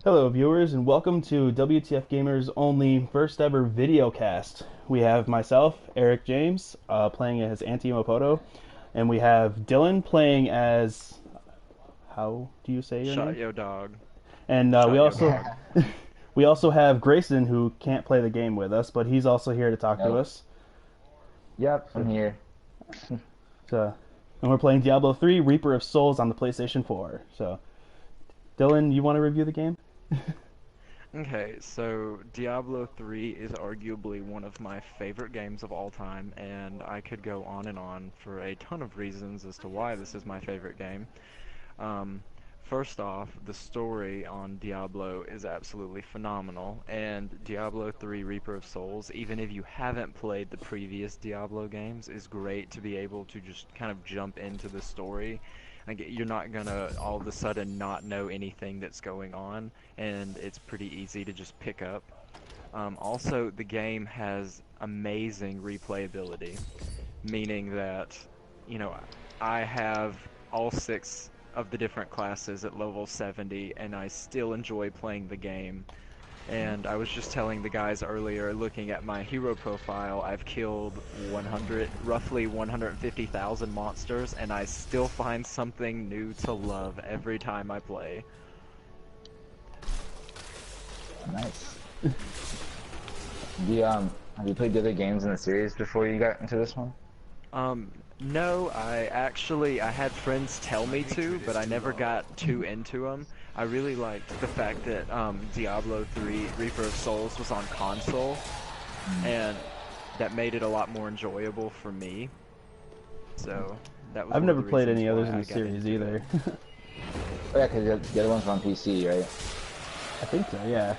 Hello, viewers, and welcome to WTF Gamers' only first ever video cast. We have myself, Eric James, playing as Anti Mopoto, and we have Dylan playing as. How do you say your Shot name? yo dog. And we Shot yo also dog. we also have Grayson, who can't play the game with us, but he's also here to talk to Nope. us. Yep, I'm here. So, and we're playing Diablo 3: Reaper of Souls on the PlayStation 4. So, Dylan, you want to review the game? Okay, so Diablo 3 is arguably one of my favorite games of all time, and I could go on and on for a ton of reasons as to why this is my favorite game. Um, First off, the story on Diablo is absolutely phenomenal, and Diablo 3 Reaper of Souls, even if you haven't played the previous Diablo games, is great to be able to just kind of jump into the story. Like, you're not gonna all of a sudden not know anything that's going on, and it's pretty easy to just pick up. Also, the game has amazing replayability, meaning that, you know, I have all six of the different classes at level 70, and I still enjoy playing the game. And I was just telling the guys earlier, looking at my hero profile, I've killed roughly 150,000 monsters, and I still find something new to love every time I play. Nice. Have you played the other games in the series before you got into this one? No, I had friends tell me to, but I never got too into them. I really liked the fact that Diablo 3 Reaper of Souls was on console, and that made it a lot more enjoyable for me. So that was I've one of never the played reasons any others why in I the got series into it. either. Oh yeah, because the other one's on PC, right? I think so, yeah.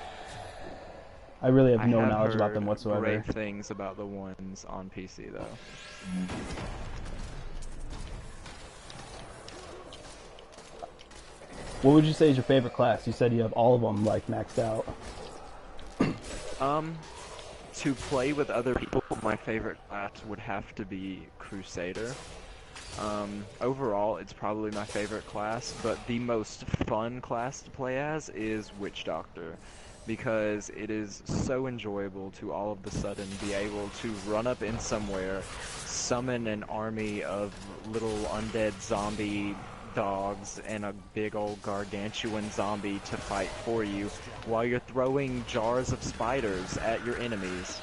I really have I no have knowledge about them heard whatsoever. great things about the ones on PC though. What would you say is your favorite class? You said you have all of them like maxed out. Um, to play with other people, my favorite class would have to be Crusader. Overall, it's probably my favorite class, but the most fun class to play as is Witch Doctor, because it is so enjoyable to all of the sudden be able to run up in somewhere, summon an army of little undead zombie dogs and a big old gargantuan zombie to fight for you, while you're throwing jars of spiders at your enemies.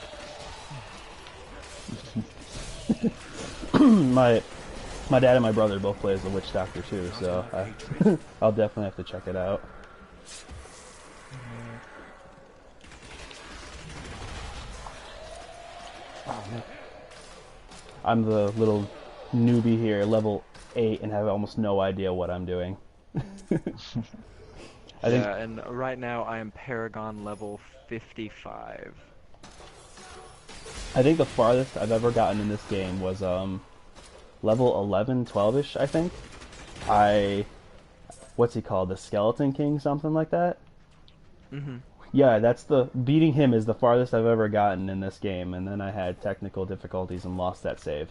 my my dad and my brother both play as the Witch Doctor too, so I'll definitely have to check it out. I'm the little newbie here, level 8, and have almost no idea what I'm doing. I think Yeah, and right now I am Paragon level 55. I think the farthest I've ever gotten in this game was level 11, 12ish. I think. I what's he called? The Skeleton King, something like that. Hmm. Yeah, that's the beating him is the farthest I've ever gotten in this game, and then I had technical difficulties and lost that save.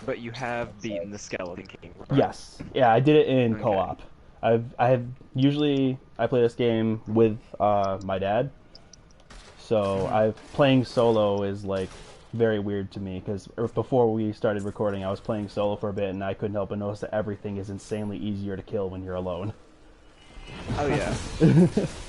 But you have That beaten the sucks. Skeleton King, right? Yes, yeah, I did it in Okay. co-op. I have usually I play this game with my dad, so Hmm. I playing solo is like very weird to me because before we started recording, I was playing solo for a bit, and I couldn't help but notice that everything is insanely easier to kill when you're alone. Oh yeah.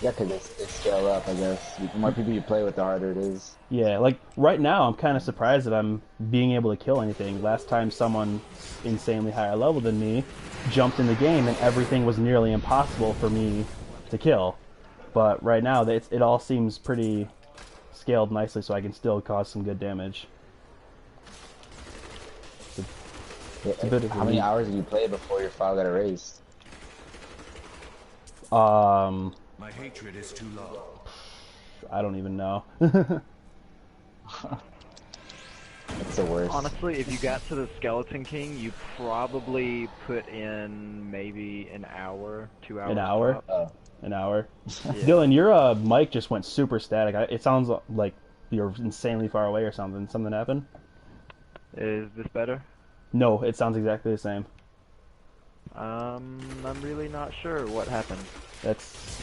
Yeah, because they scale up, I guess. The more people you play with, the harder it is. Yeah, like right now, I'm kind of surprised that I'm being able to kill anything. Last time someone insanely higher level than me jumped in the game, and everything was nearly impossible for me to kill. But right now, it all seems pretty scaled nicely, so I can still cause some good damage. It's a bit of a How many relief. hours did you play before your file got erased? Um, My hatred is too low. I don't even know. It's the worst. Honestly, if you got to the Skeleton King, you probably put in maybe an hour, two An hours hour, tops. Oh. an hour. Yeah. Dylan, your mic just went super static. It sounds like you're insanely far away or something. Something happened? Is this better? No, it sounds exactly the same. I'm really not sure what happened. That's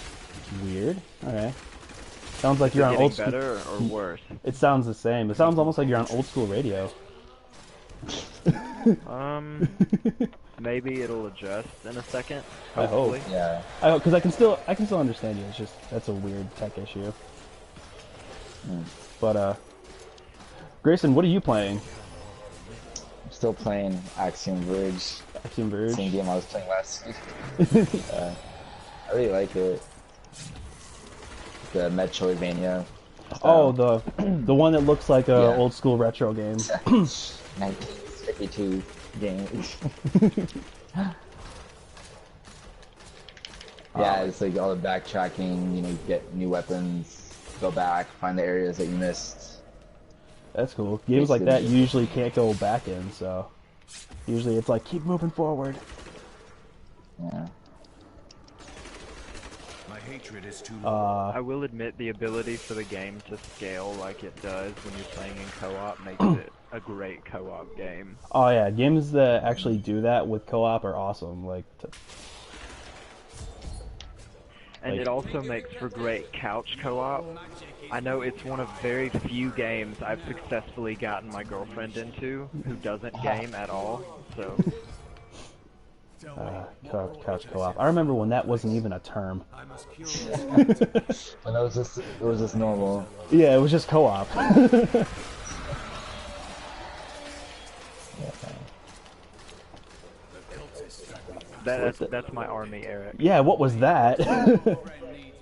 Weird. Okay. Sounds like Is you're it on getting old school. better or worse? It sounds the same. It sounds almost like you're on old school radio. Maybe it'll adjust in a second. I hope. Hopefully. Yeah. I hope, because I can still understand you. It's just that's a weird tech issue. But Grayson, what are you playing? I'm still playing Axiom Verge. Axiom Verge. Same game I was playing last week. I really like it. The Metroidvania. Oh, the one that looks like a Yeah. old school retro game. 1952 game. Yeah, it's like all the backtracking, you know, you get new weapons, go back, find the areas that you missed. That's cool. Games like that Basically. usually can't go back in, so usually it's like keep moving forward. Yeah. My hatred is too low. I will admit the ability for the game to scale like it does when you're playing in co-op makes it a great co-op game. Oh yeah, games that actually do that with co-op are awesome. Like, And Like- it also makes for great couch co-op. I know it's one of very few games I've successfully gotten my girlfriend into who doesn't game at all, so... couch co-op. I remember when that wasn't even a term. I must kill this. When it was just normal. Yeah, it was just co-op. That's my army, Eric. Yeah, what was that?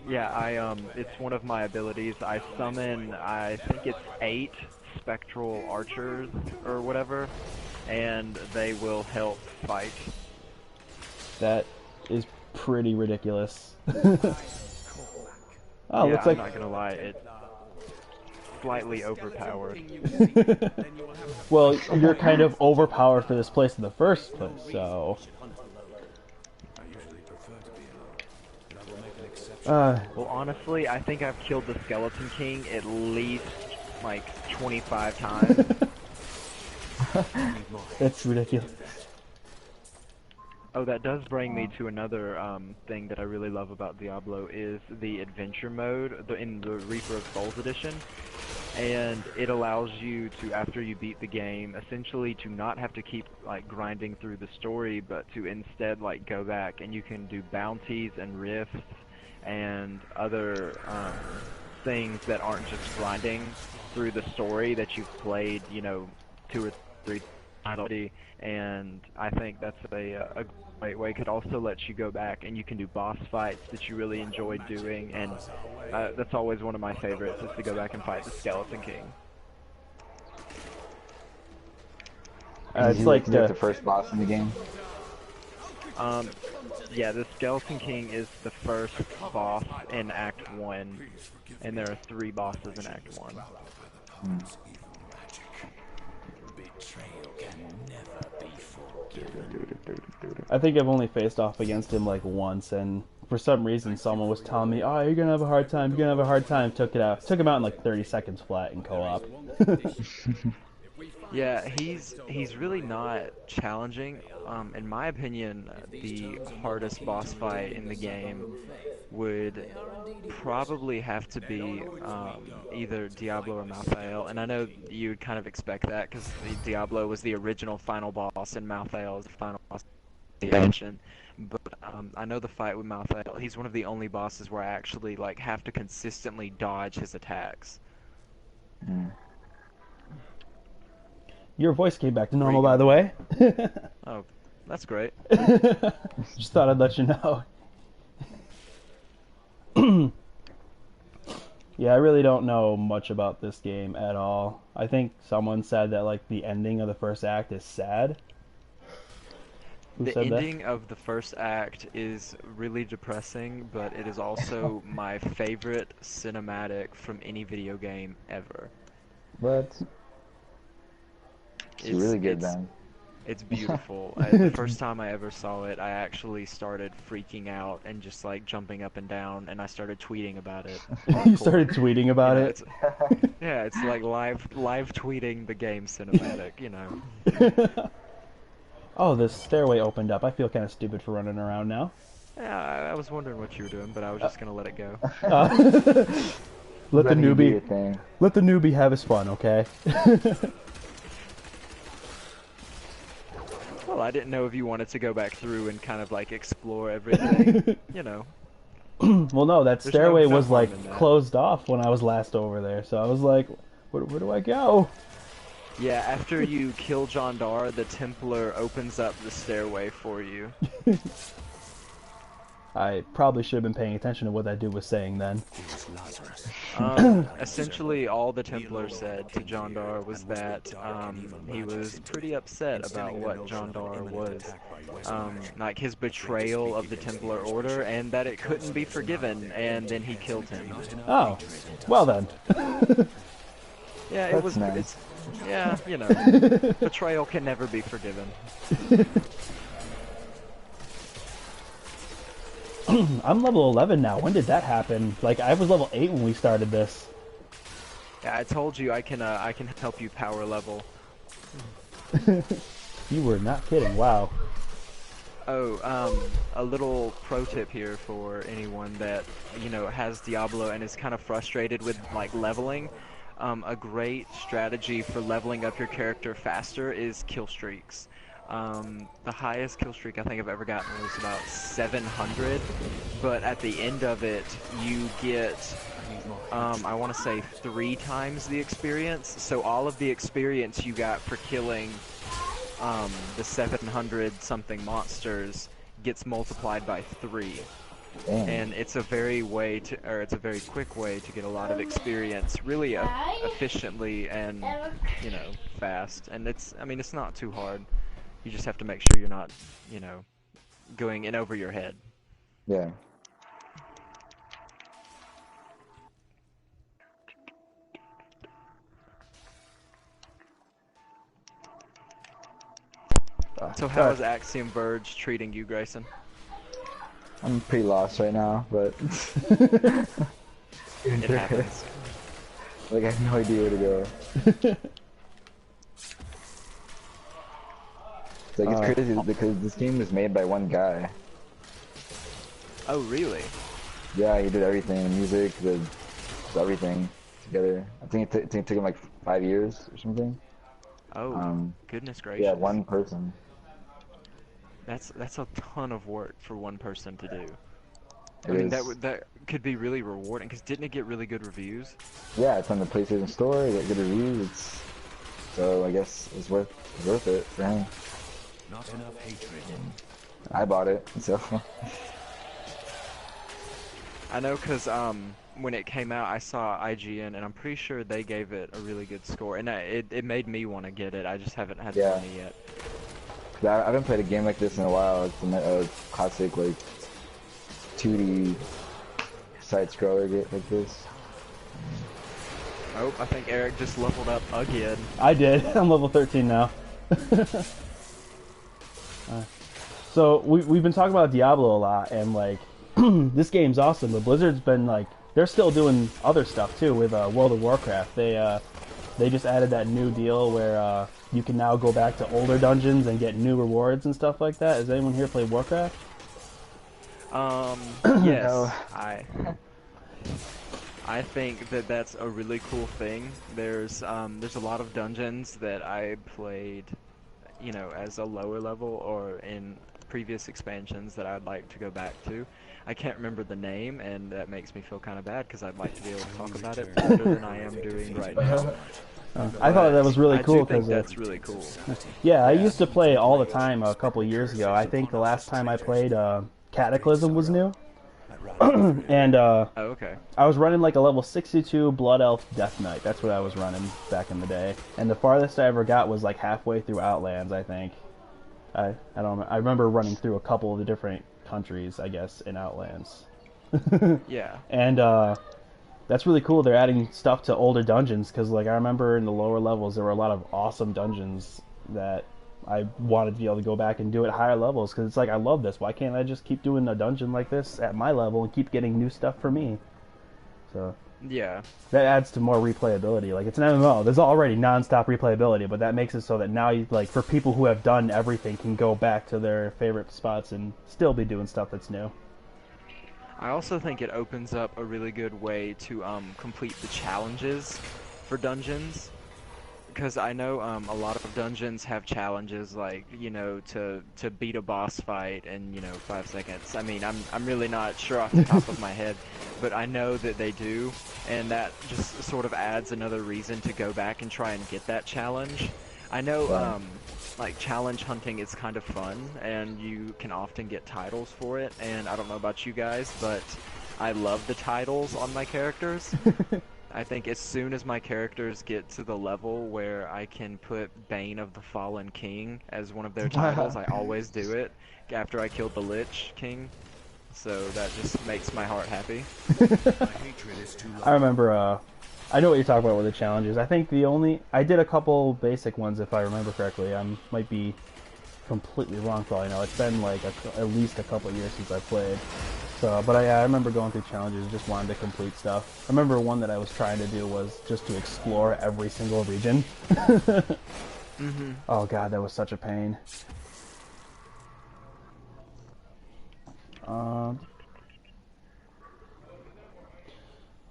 Yeah, it's one of my abilities. I summon, I think it's 8 spectral archers or whatever, and they will help fight. That is pretty ridiculous. Oh, Yeah, looks I'm like not gonna lie, it's slightly overpowered. well, you're kind of overpowered for this place in the first place, so. I usually prefer to be alone, but I will make an exception. Well, honestly, I think I've killed the Skeleton King at least, like, 25 times. That's ridiculous. Oh, that does bring me to another thing that I really love about Diablo is the adventure mode in the Reaper of Souls edition, and it allows you to, after you beat the game, essentially to not have to keep like grinding through the story, but to instead like go back and you can do bounties and rifts and other things that aren't just grinding through the story that you've played, you know, 2 or 3 times already. And I think that's a great way. It could also let you go back and you can do boss fights that you really enjoyed doing, and that's always one of my favorites, is to go back and fight the Skeleton King. It's like the first boss in the game. Yeah, the Skeleton King is the first boss in Act 1, and there are 3 bosses in Act 1. I think I've only faced off against him like once, and for some reason someone was telling me, "Oh, you're gonna have a hard time. You're gonna have a hard time." Took him out in like 30 seconds flat in co-op. Yeah, he's really not challenging. In my opinion, the hardest boss fight in the game would probably have to be either Diablo or Malthael, and I know you would kind of expect that because Diablo was the original final boss and Malthael is the final boss of the expansion. But I know the fight with Malthael, he's one of the only bosses where I actually like have to consistently dodge his attacks. Your voice came back to normal, by the way. Oh, that's great. Just thought I'd let you know. Yeah, I really don't know much about this game at all. I think someone said that like the ending of the first act is sad. Who The said that? ending of the first act is really depressing, but it is also my favorite cinematic from any video game ever. But it's really good, it's- man. It's beautiful. The first time I ever saw it, I actually started freaking out and just like jumping up and down, and I started tweeting about it. You started tweeting about You know, it. Yeah, it's like live tweeting the game cinematic, you know. Oh, this stairway opened up. I feel kind of stupid for running around now. Yeah, I was wondering what you were doing, but I was just gonna let it go. Uh, let the Letting you do your newbie thing. let the newbie have his fun, okay? Well, I didn't know if you wanted to go back through and kind of like explore everything. You know, Well, no, that there's no stairway no was harm in like that. closed off when I was last over there, so I was like, where do I go? Yeah, after you kill John Dar, the Templar opens up the stairway for you. I probably should have been paying attention to what that dude was saying then. Here's Lazarus. Essentially, all the Templars said to John Dar was that he was pretty upset about what John Dar was, like his betrayal of the Templar Order, and that it couldn't be forgiven, and then he killed him. Oh, well then. Yeah, it That's was. nice. It's, yeah, you know, betrayal can never be forgiven. I'm level 11 now. When did that happen? Like, I was level 8 when we started this. Yeah, I told you I can help you power level. You were not kidding. Wow. Oh, a little pro tip here for anyone that, you know, has Diablo and is kind of frustrated with, like, leveling. A great strategy for leveling up your character faster is kill streaks. The highest kill streak I think I've ever gotten was about 700, but at the end of it, you get, I want to say 3 times the experience. So all of the experience you got for killing the 700 something monsters gets multiplied by 3. Damn. And it's a very quick way to get a lot of experience really efficiently and, you know, fast. And I mean, it's not too hard. You just have to make sure you're not, you know, going in over your head. Yeah. So how is Axiom Verge treating you, Grayson? I'm pretty lost right now, but It happens. like I have no idea where to go. It's like it's crazy because this game was made by one guy. Oh, really? Yeah, he did everything, the music, everything together. I think it took him like 5 years or something. Oh, goodness gracious. Yeah, one person. That's a ton of work for one person to do. I It mean, is. that could be really rewarding, because didn't it get really good reviews? Yeah, it's on the PlayStation Store. It got good reviews. So I guess it's worth it for him. Not enough hatred. I bought it, so I know, because when it came out, I saw IGN, and I'm pretty sure they gave it a really good score, and it made me want to get it. I just haven't had the Yeah. money yet. I haven't played a game like this in a while. It's a classic like 2D side scroller like this. Oh, I think Eric just leveled up again. I did. I'm level 13 now. So we've been talking about Diablo a lot, and like this game's awesome. But Blizzard's been like they're still doing other stuff too with World of Warcraft. They just added that new deal where you can now go back to older dungeons and get new rewards and stuff like that. Has anyone here played Warcraft? Yes, No. I think that that's a really cool thing. There's a lot of dungeons that I played, you know, as a lower level or in previous expansions that I'd like to go back to. I can't remember the name, and that makes me feel kind of bad because I'd like to be able to talk about it better than I am doing right now. I thought that was really cool I do think because that's really cool. yeah, I used to play all the time a couple years ago. I think the last time I played Cataclysm was new. And Oh, okay. I was running like a level 62 Blood Elf Death Knight. That's what I was running back in the day. And the farthest I ever got was like halfway through Outlands, I think. I don't know. I remember running through a couple of the different countries, I guess, in Outlands. Yeah. And that's really cool. They're adding stuff to older dungeons because, like, I remember in the lower levels there were a lot of awesome dungeons that I wanted to be able to go back and do at higher levels because it's like I love this. Why can't I just keep doing a dungeon like this at my level and keep getting new stuff for me? So Yeah. that adds to more replayability. Like, it's an MMO. There's already non-stop replayability, but that makes it so that now, like, for people who have done everything, can go back to their favorite spots and still be doing stuff that's new. I also think it opens up a really good way to complete the challenges for dungeons. Because I know a lot of dungeons have challenges like, you know, to beat a boss fight in, you know, 5 seconds. I mean, I'm really not sure off the top of my head, but I know that they do, and that just sort of adds another reason to go back and try and get that challenge. I know Right. like challenge hunting is kind of fun, and you can often get titles for it, and I don't know about you guys, but I love the titles on my characters. I think as soon as my characters get to the level where I can put Bane of the Fallen King as one of their titles, I always do it after I killed the Lich King. So that just makes my heart happy. My hatred is too I large. remember, I know what you're talking about with the challenges. I think I did a couple basic ones if I remember correctly. I might be completely wrong for all I know. It's been like at least a couple years since I played. So, but I remember going through challenges, just wanting to complete stuff. I remember one that I was trying to do was just to explore every single region. Oh god, that was such a pain. Um,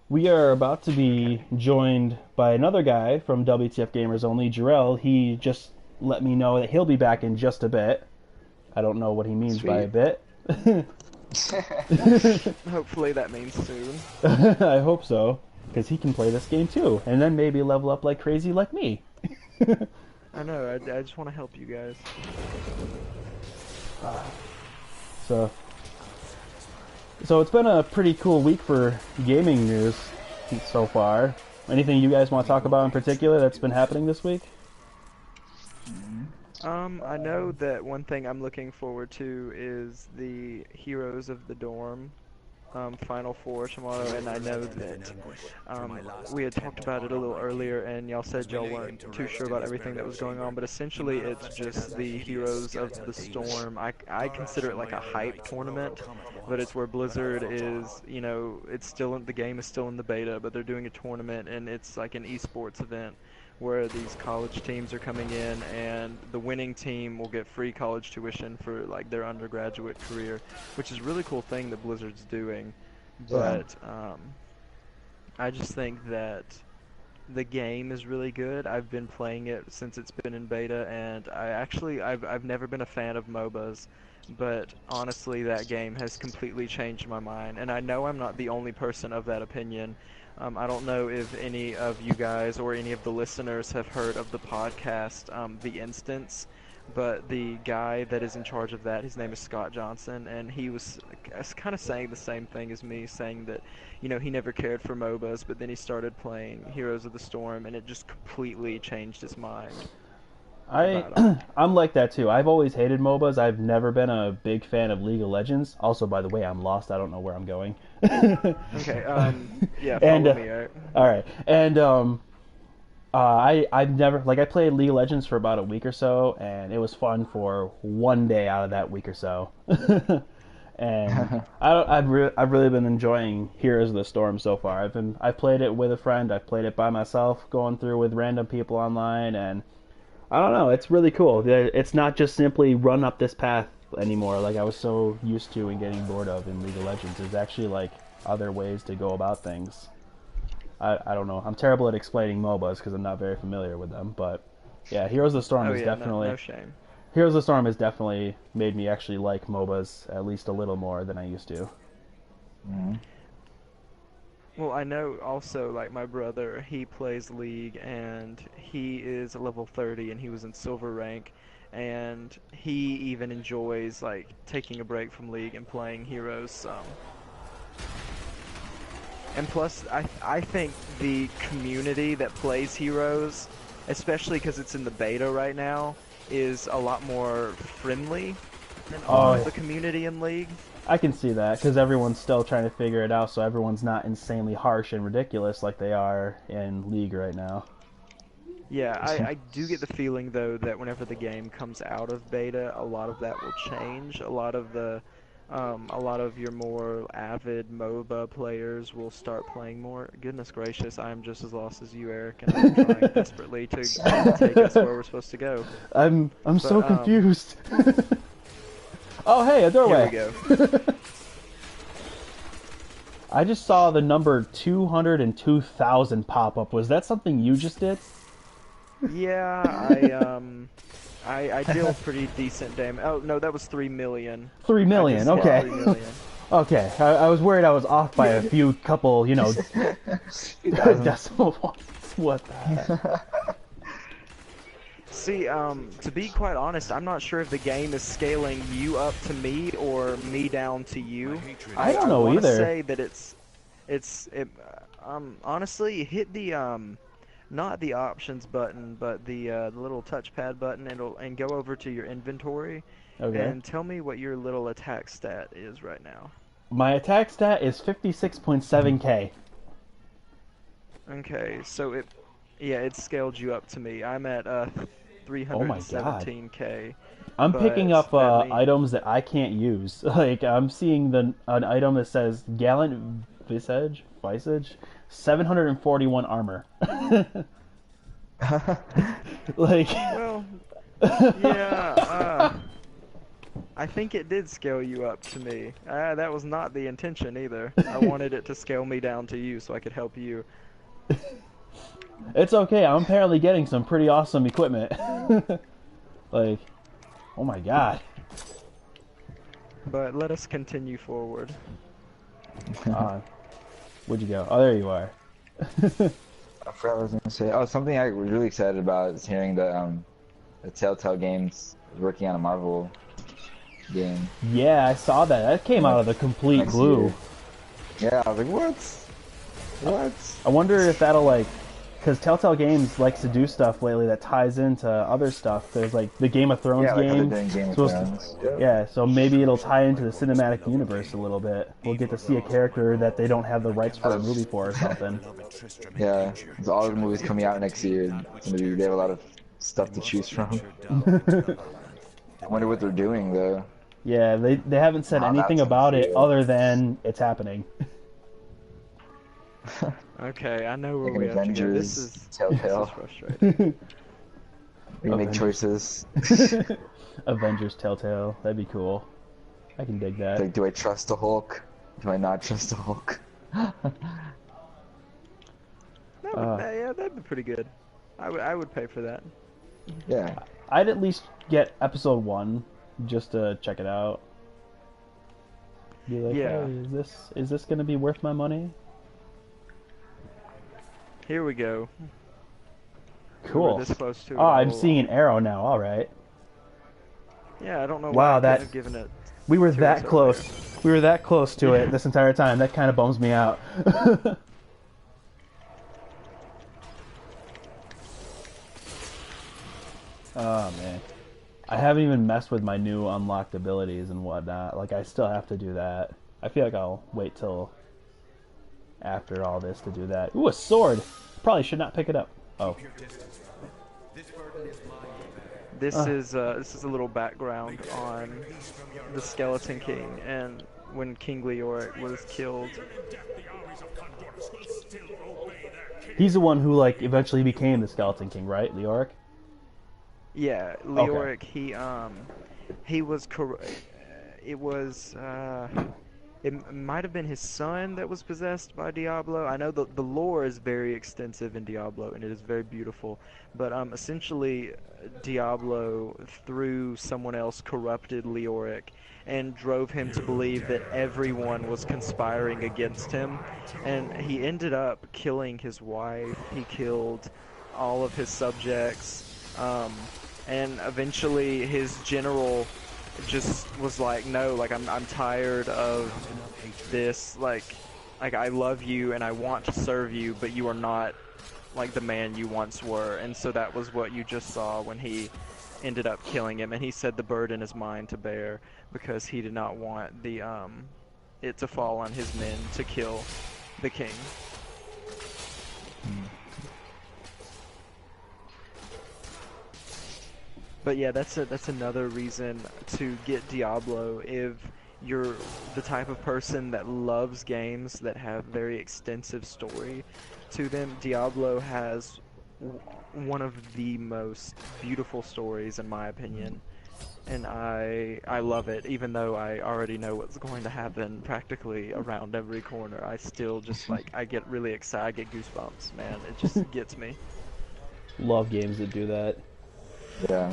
we are about to be joined by another guy from WTF Gamers Only, Jarrell. He just let me know that he'll be back in just a bit. I don't know what he means by a Sweet. bit. Hopefully that means soon. I hope so, because he can play this game too, and then maybe level up like crazy like me. I know, I just want to help you guys. So it's been a pretty cool week for gaming news so far. Anything you guys want to talk about in particular that's been happening this week? I know that one thing I'm looking forward to is the Heroes of the Dorm Final Four tomorrow, and I know that we had talked about it a little earlier, and y'all said y'all weren't too sure about everything that was going on, but essentially it's just the Heroes of the Storm. I consider it like a hype tournament, but it's where Blizzard is, you know, it's still the game is still in the beta, but they're doing a tournament, and it's like an esports event where these college teams are coming in, and the winning team will get free college tuition for like their undergraduate career, which is a really cool thing that Blizzard's doing. Yeah. But I just think that the game is really good. I've been playing it since it's been in beta, and I've never been a fan of MOBAs, but honestly that game has completely changed my mind, and I know I'm not the only person of that opinion. I don't know if any of you guys or any of the listeners have heard of the podcast, The Instance, but the guy that is in charge of that, his name is Scott Johnson, and he was kind of saying the same thing as me, saying that, you know, he never cared for MOBAs, but then he started playing Heroes of the Storm, and it just completely changed his mind about them. I'm like that too. I've always hated MOBAs. I've never been a big fan of League of Legends. Also, by the way, I'm lost. I don't know where I'm going. Okay, yeah, And follow me, alright? all right, and I've never I played League of Legends for about a week or so, and it was fun for one day out of that week or so. And I've really been enjoying Heroes of the Storm so far. I've played it with a friend. I've played it by myself, going through with random people online, and I don't know. It's really cool. It's not just simply run up this path anymore, like I was so used to and getting bored of in League of Legends. There's actually like other ways to go about things. I don't know. I'm terrible at explaining MOBAs because I'm not very familiar with them. But yeah, Heroes of the Storm Oh is yeah, definitely no shame. Heroes of the Storm has definitely made me actually like MOBAs at least a little more than I used to. Mhm. Well, I know also, like, my brother, he plays League, and he is level 30, and he was in silver rank, and he even enjoys, like, taking a break from League and playing Heroes some. And plus, I think the community that plays Heroes, especially because it's in the beta right now, is a lot more friendly than a lot Oh, of the community in League. I can see that because everyone's still trying to figure it out, so everyone's not insanely harsh and ridiculous like they are in League right now. Yeah, I do get the feeling though that whenever the game comes out of beta, a lot of that will change. A lot of your more avid MOBA players will start playing more. Goodness gracious, I am just as lost as you, Eric, and I'm trying desperately to take us where we're supposed to go. I'm But, so confused. Oh, hey, a Here doorway. we go. I just saw the number 202,000 pop up. Was that something you just did? Yeah, I deal pretty decent damage. Oh no, that was 3 million. 3 I million. just hit Okay. 3 million. Okay. I was worried I was off by a few couple, decimal points. What the heck? See, to be quite honest, I'm not sure if the game is scaling you up to me or me down to you. I don't know I wanna either. say that honestly, hit the not the options button, but the little touchpad button, and go over to your inventory, Okay. and tell me what your little attack stat is right now. My attack stat is 56.7k. Okay, so it's scaled you up to me. I'm at Oh my god. 317k. I'm But picking up that mean- items that I can't use. Like I'm seeing an item that says Gallant Visage, 741 armor. Like Well, yeah, I think it did scale you up to me. That was not the intention either. I wanted it to scale me down to you so I could help you. it's okay. I'm apparently getting some pretty awesome equipment. Like, oh my god. But let us continue forward. Where'd you go? Oh, there you are. I forgot what I was gonna say. Oh, something I was really excited about is hearing the Telltale Games is working on a Marvel game Yeah, I saw that. That came out of the complete next blue. year. Yeah, I was like, what? What? I wonder if that'll because Telltale Games likes to do stuff lately that ties into other stuff. There's like the Game of Thrones Yeah, like how game. they're doing Game of supposed Thrones. Yeah, so maybe it'll tie into the cinematic universe a little bit. We'll get to see a character that they don't have the rights for a movie for or something. Yeah, there's all the movies coming out next year. They have a lot of stuff to choose from. I wonder what they're doing though. Yeah, they haven't said Oh, anything that's about it cool. other than it's happening. Okay, I know where Like we have to go. This Avengers, is Telltale. frustrating. We make Avengers. choices. Avengers Telltale, that'd be cool. I can dig that. Like, do I trust the Hulk? Do I not trust the Hulk? Yeah, that'd be pretty good. I would pay for that. Yeah. I'd at least get episode 1 just to check it out. Be like, Yeah. hey, is this gonna be worth my money? Here we go. Cool. We're this close to it Oh, I'm all. seeing an arrow now. All right. Yeah, I don't know Wow, why I that- couldn't have given it. We were to that us close. earlier. We were that close to it this entire time. That kind of bums me out. Oh man, I haven't even messed with my new unlocked abilities and whatnot. Like I still have to do that. I feel like I'll wait till after all this to do that. Ooh, a sword. Probably should not pick it up. Oh, This is a little background on the Skeleton King and when King Leoric was killed. he's the one who like eventually became the Skeleton King, right, Leoric? Yeah, Leoric. He was it was it might have been his son that was possessed by Diablo. I know the lore is very extensive in Diablo and it is very beautiful, but essentially Diablo through someone else corrupted Leoric and drove him to believe that everyone was conspiring against him, and he ended up killing his wife. He killed all of his subjects, and eventually his general just was like, no, like I'm tired of this, like I love you and I want to serve you, but you are not like the man you once were. And so that was what you just saw when he ended up killing him, and he said the burden is mine to bear because he did not want the it to fall on his men to kill the king. But yeah, that's another reason to get Diablo if you're the type of person that loves games that have very extensive story to them. Diablo has one of the most beautiful stories, in my opinion, and I love it, even though I already know what's going to happen practically around every corner. I still just like I get really excited, I get goosebumps, man. It just gets me. Love games that do that. Yeah.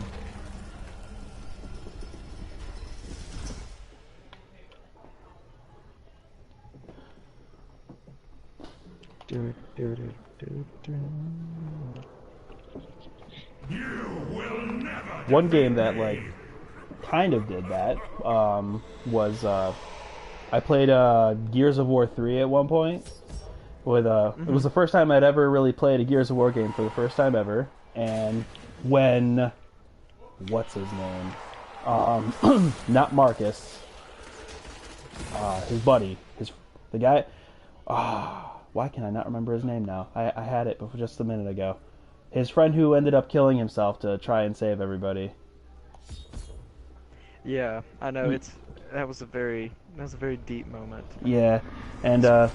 One game that like kind of did that was I played Gears of War 3 at one point. With It was the first time I'd ever really played a Gears of War game for the first time ever, and when what's his name? Not Marcus. His buddy, the guy. Why can I not remember his name now? I had it before just a minute ago. His friend who ended up killing himself to try and save everybody. Yeah, I know that was a very deep moment. Yeah, and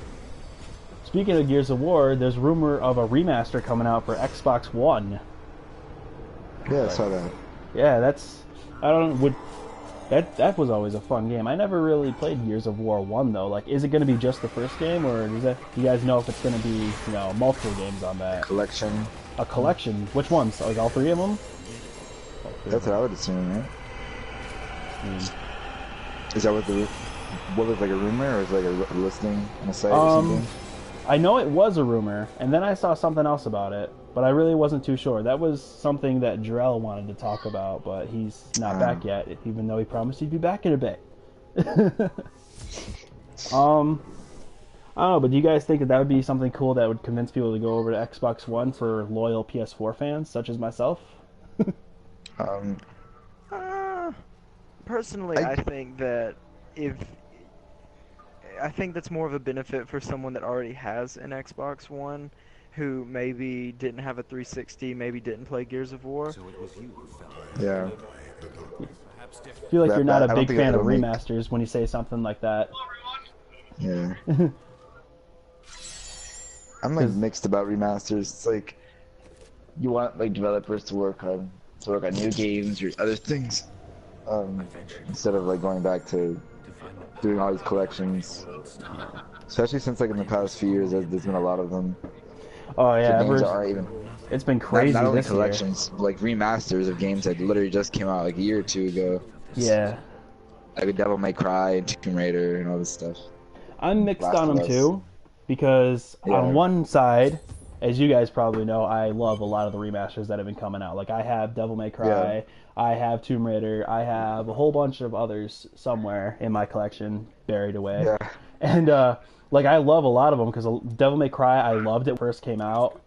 speaking of Gears of War, there's rumor of a remaster coming out for Xbox One. Yeah, I saw that. Yeah, that was always a fun game. I never really played Gears of War 1 though. Like, is it going to be just the first game, or do you guys know if it's going to be, multiple games on that? Collection. A collection. Which ones? Like all three of them? That's what I would assume, right? Is that what was like a rumor, or is it like a listing on a site or something? I know it was a rumor, and then I saw something else about it, but I really wasn't too sure. That was something that Drell wanted to talk about, but he's not back yet, even though he promised he'd be back in a bit. I don't know, but do you guys think that would be something cool that would convince people to go over to Xbox One for loyal PS4 fans, such as myself? Personally, I think that I think that's more of a benefit for someone that already has an Xbox One, who maybe didn't have a 360, maybe didn't play Gears of War. So it was you who fell. Yeah. I feel like you're not a I don't big think fan of it'll make- remasters when you say something like that. Yeah. I'm like mixed about remasters. It's like you want like developers to work on new games or other things, instead of like going back to doing all these collections. Especially since like in the past few years, there's been a lot of them. Oh yeah, Games that aren't even it's been crazy not only this year. collections, but, like remasters of games that literally just came out like a year or two ago. Yeah. Like Devil May Cry and Tomb Raider and all this stuff. I'm mixed Last on of them Us. too, because Yeah. on one side, as you guys probably know, I love a lot of the remasters that have been coming out. Like I have Devil May Cry, Yeah. I have Tomb Raider, I have a whole bunch of others somewhere in my collection buried away. Yeah. And like I love a lot of them because Devil May Cry, I loved it when it first came out,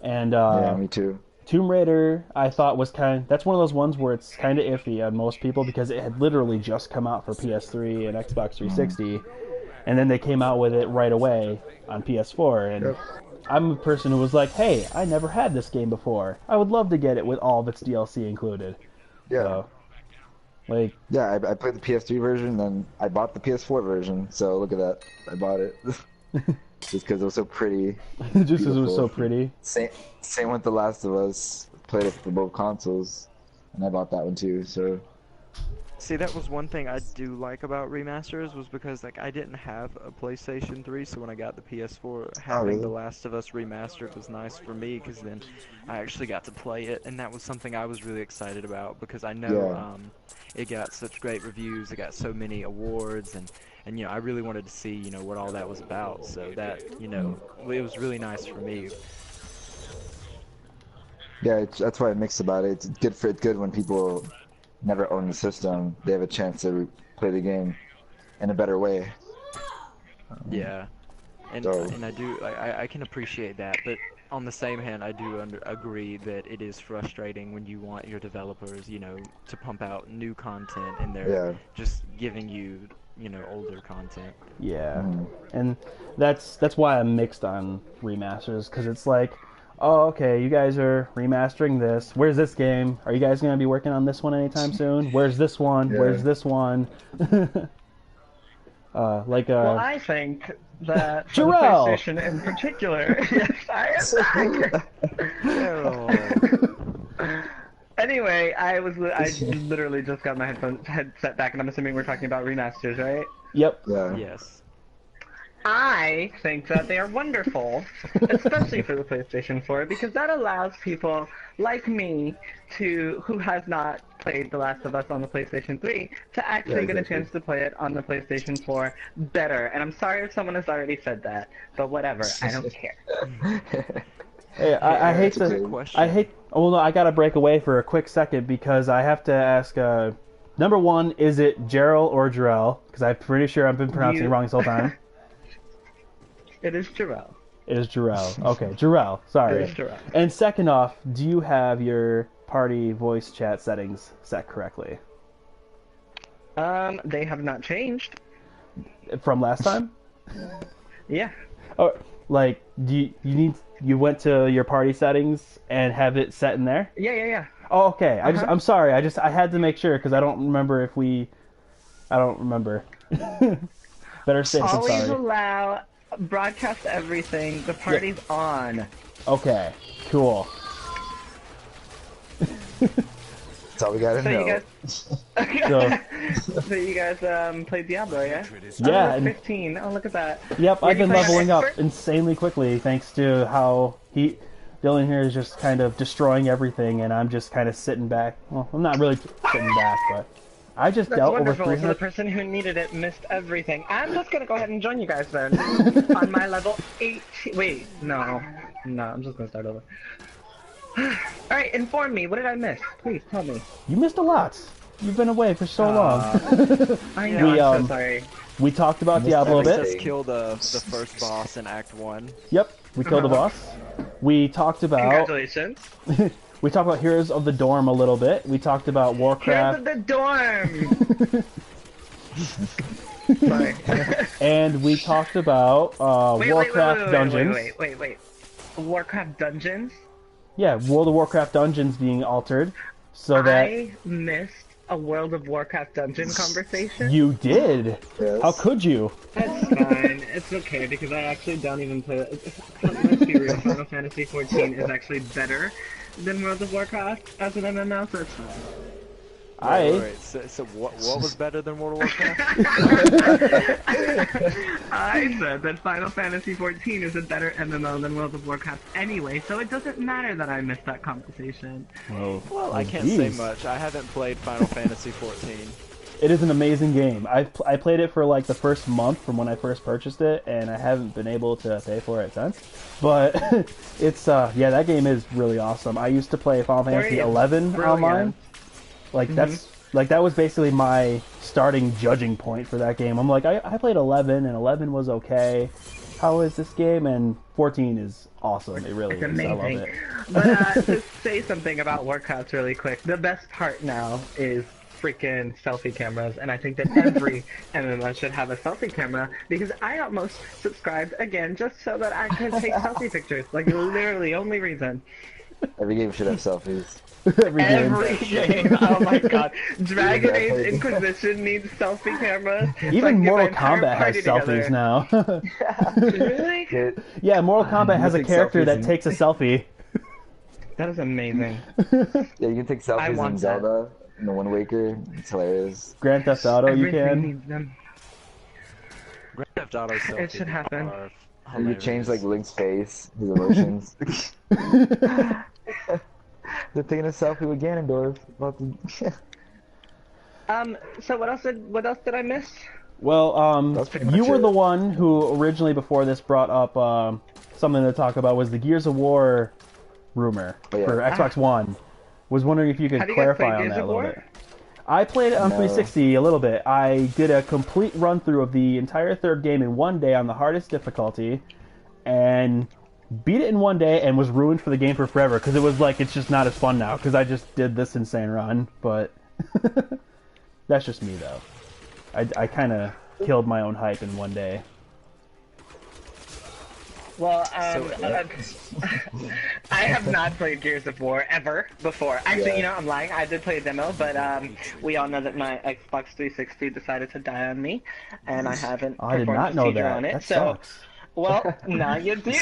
and Yeah, me too. Tomb Raider, I thought that's one of those ones where it's kind of iffy on most people because it had literally just come out for PS3 and Xbox 360, and then they came out with it right away on PS4, and Yep. I'm a person who was like, hey, I never had this game before. I would love to get it with all of its DLC included. Yeah. So, like, Yeah, I played the PS3 version, then I bought the PS4 version, so look at that. I bought it. Just because it was so pretty. just because it was so Beautiful. pretty. Same with The Last of Us. Played it for both consoles, and I bought that one too, so... See, that was one thing I do like about remasters, was because like I didn't have a PlayStation 3, so when I got the PS4, having really? The Last of Us remastered was nice for me, because then I actually got to play it, and that was something I was really excited about, because I know Yeah. it got such great reviews, it got so many awards, and I really wanted to see what all that was about, so that it was really nice for me. Yeah, that's why I'm mixed about it. It's good when people never own the system. They have a chance to play the game in a better way. Yeah, and So- and I do I can appreciate that, but on the same hand, I do agree that it is frustrating when you want your developers, to pump out new content and they're Yeah. just giving you, older content. Yeah, and that's why I'm mixed on remasters, because it's like, oh, okay, you guys are remastering this. Where's this game? Are you guys going to be working on this one anytime soon? Where's this one? Yeah. Where's this one? Well, I think that for the Jarrell! PlayStation in particular, yes, I am back. Anyway, I literally just got my headset back, and I'm assuming we're talking about remasters, right? Yep. Yeah. Yes. I think that they are wonderful, especially for the PlayStation 4, because that allows people like me who has not played The Last of Us on the PlayStation 3 to actually get a chance to play it on the PlayStation 4 better. And I'm sorry if someone has already said that, but whatever, I don't care. Hey, I hate that's a to. good question. I hate. Well, no, I gotta break away for a quick second because I have to ask. Number one, is it Gerald or Jarrell? Because I'm pretty sure I've been pronouncing it wrong this whole time. It is Jarrell. It is Jarrell. Okay, Jarrell. Sorry. It is Jarrell. And second off, do you have your party voice chat settings set correctly? They have not changed. From last time? Yeah. Oh, like, you went to your party settings and have it set in there? Yeah. Oh, okay. I'm sorry. I had to make sure because I don't remember I don't remember. Better safe than Always sorry. allow broadcast everything. The party's on. Okay. Cool. That's all we gotta So know. you guys, so you guys played Diablo, yeah? Yeah. Oh, And, 15. Oh, look at that. yep. Were I've you been playing on leveling up expert? insanely quickly thanks to how Dylan here is just kind of destroying everything, and I'm just kind of sitting back. Well, I'm not really sitting back, but I just That's dealt over wonderful. So the 300. person who needed it missed everything. I'm just gonna go ahead and join you guys then. On my level 18. Wait, no, I'm just gonna start over. Alright, inform me. What did I miss? Please tell me. You missed a lot. You've been away for so long. I know, I'm so We sorry. we talked about missed Diablo a everything. bit. Just kill the first boss in Act 1. Yep, we killed the boss. We talked about Congratulations. we talked about Heroes of the Dorm a little bit. We talked about Here's Warcraft, the dorm! Sorry. and we talked about Warcraft Dungeons. Wait. Warcraft Dungeons? Yeah, World of Warcraft Dungeons being altered so that I missed a World of Warcraft dungeon conversation. you did. Yes. How could you? That's fine. It's okay because I actually don't even play it. Let's be real. Final Fantasy 14 is actually better than World of Warcraft as an MMO, so it's fine. Wait, so what was better than World of Warcraft? I said that Final Fantasy 14 is a better MMO than World of Warcraft anyway, so it doesn't matter that I missed that conversation. Well, I can't say much. I haven't played Final Fantasy 14. It is an amazing game. I played it for like the first month from when I first purchased it, and I haven't been able to pay for it since. But it's yeah, that game is really awesome. I used to play Final Fantasy 11 online. Like that was basically my starting judging point for that game. I'm like, I played 11 and 11 was okay. How is this game? And 14 is awesome. It really It's is. I love amazing. it. But to say something about Warcraft really quick, the best part now is freaking selfie cameras, and I think that every MMO should have a selfie camera because I almost subscribed again just so that I could take selfie pictures. Like literally, only reason. Every game should have selfies. Every game. Every game. Oh my god. Dragon Age Inquisition needs selfie cameras. So I Even can get Mortal my entire Kombat has party selfies together. now. Really? Get, Yeah, Mortal Kombat has a take character selfies that in- takes a selfie. That is amazing. yeah, you can take I selfies want in that. Zelda, in the Wind Waker. It's hilarious. Grand Theft Auto, you Everything can. needs them. Grand Theft Auto selfies It should happen. are You could change like hilarious. Link's face, his emotions. They're taking a selfie with Ganondorf. About to... So what else did I miss? Well, That's pretty you much were it. the one who originally, before this, brought up something to talk about was the Gears of War rumor Oh, yeah. for Xbox One. Was wondering if you could Have you guys clarify played on Gears that a of little War? bit. I played it on No. 360 a little bit. I did a complete run through of the entire third game in one day on the hardest difficulty, and beat it in one day and was ruined for the game for forever because it was like it's just not as fun now because I just did this insane run. But that's just me though. I kind of killed my own hype in one day. Well, So- I have not played Gears of War ever before. Actually, Yeah. you know, I'm lying. I did play a demo, but we all know that my Xbox 360 decided to die on me, and I haven't I did performed not know procedure that. on it. That so sucks. Well, now you do.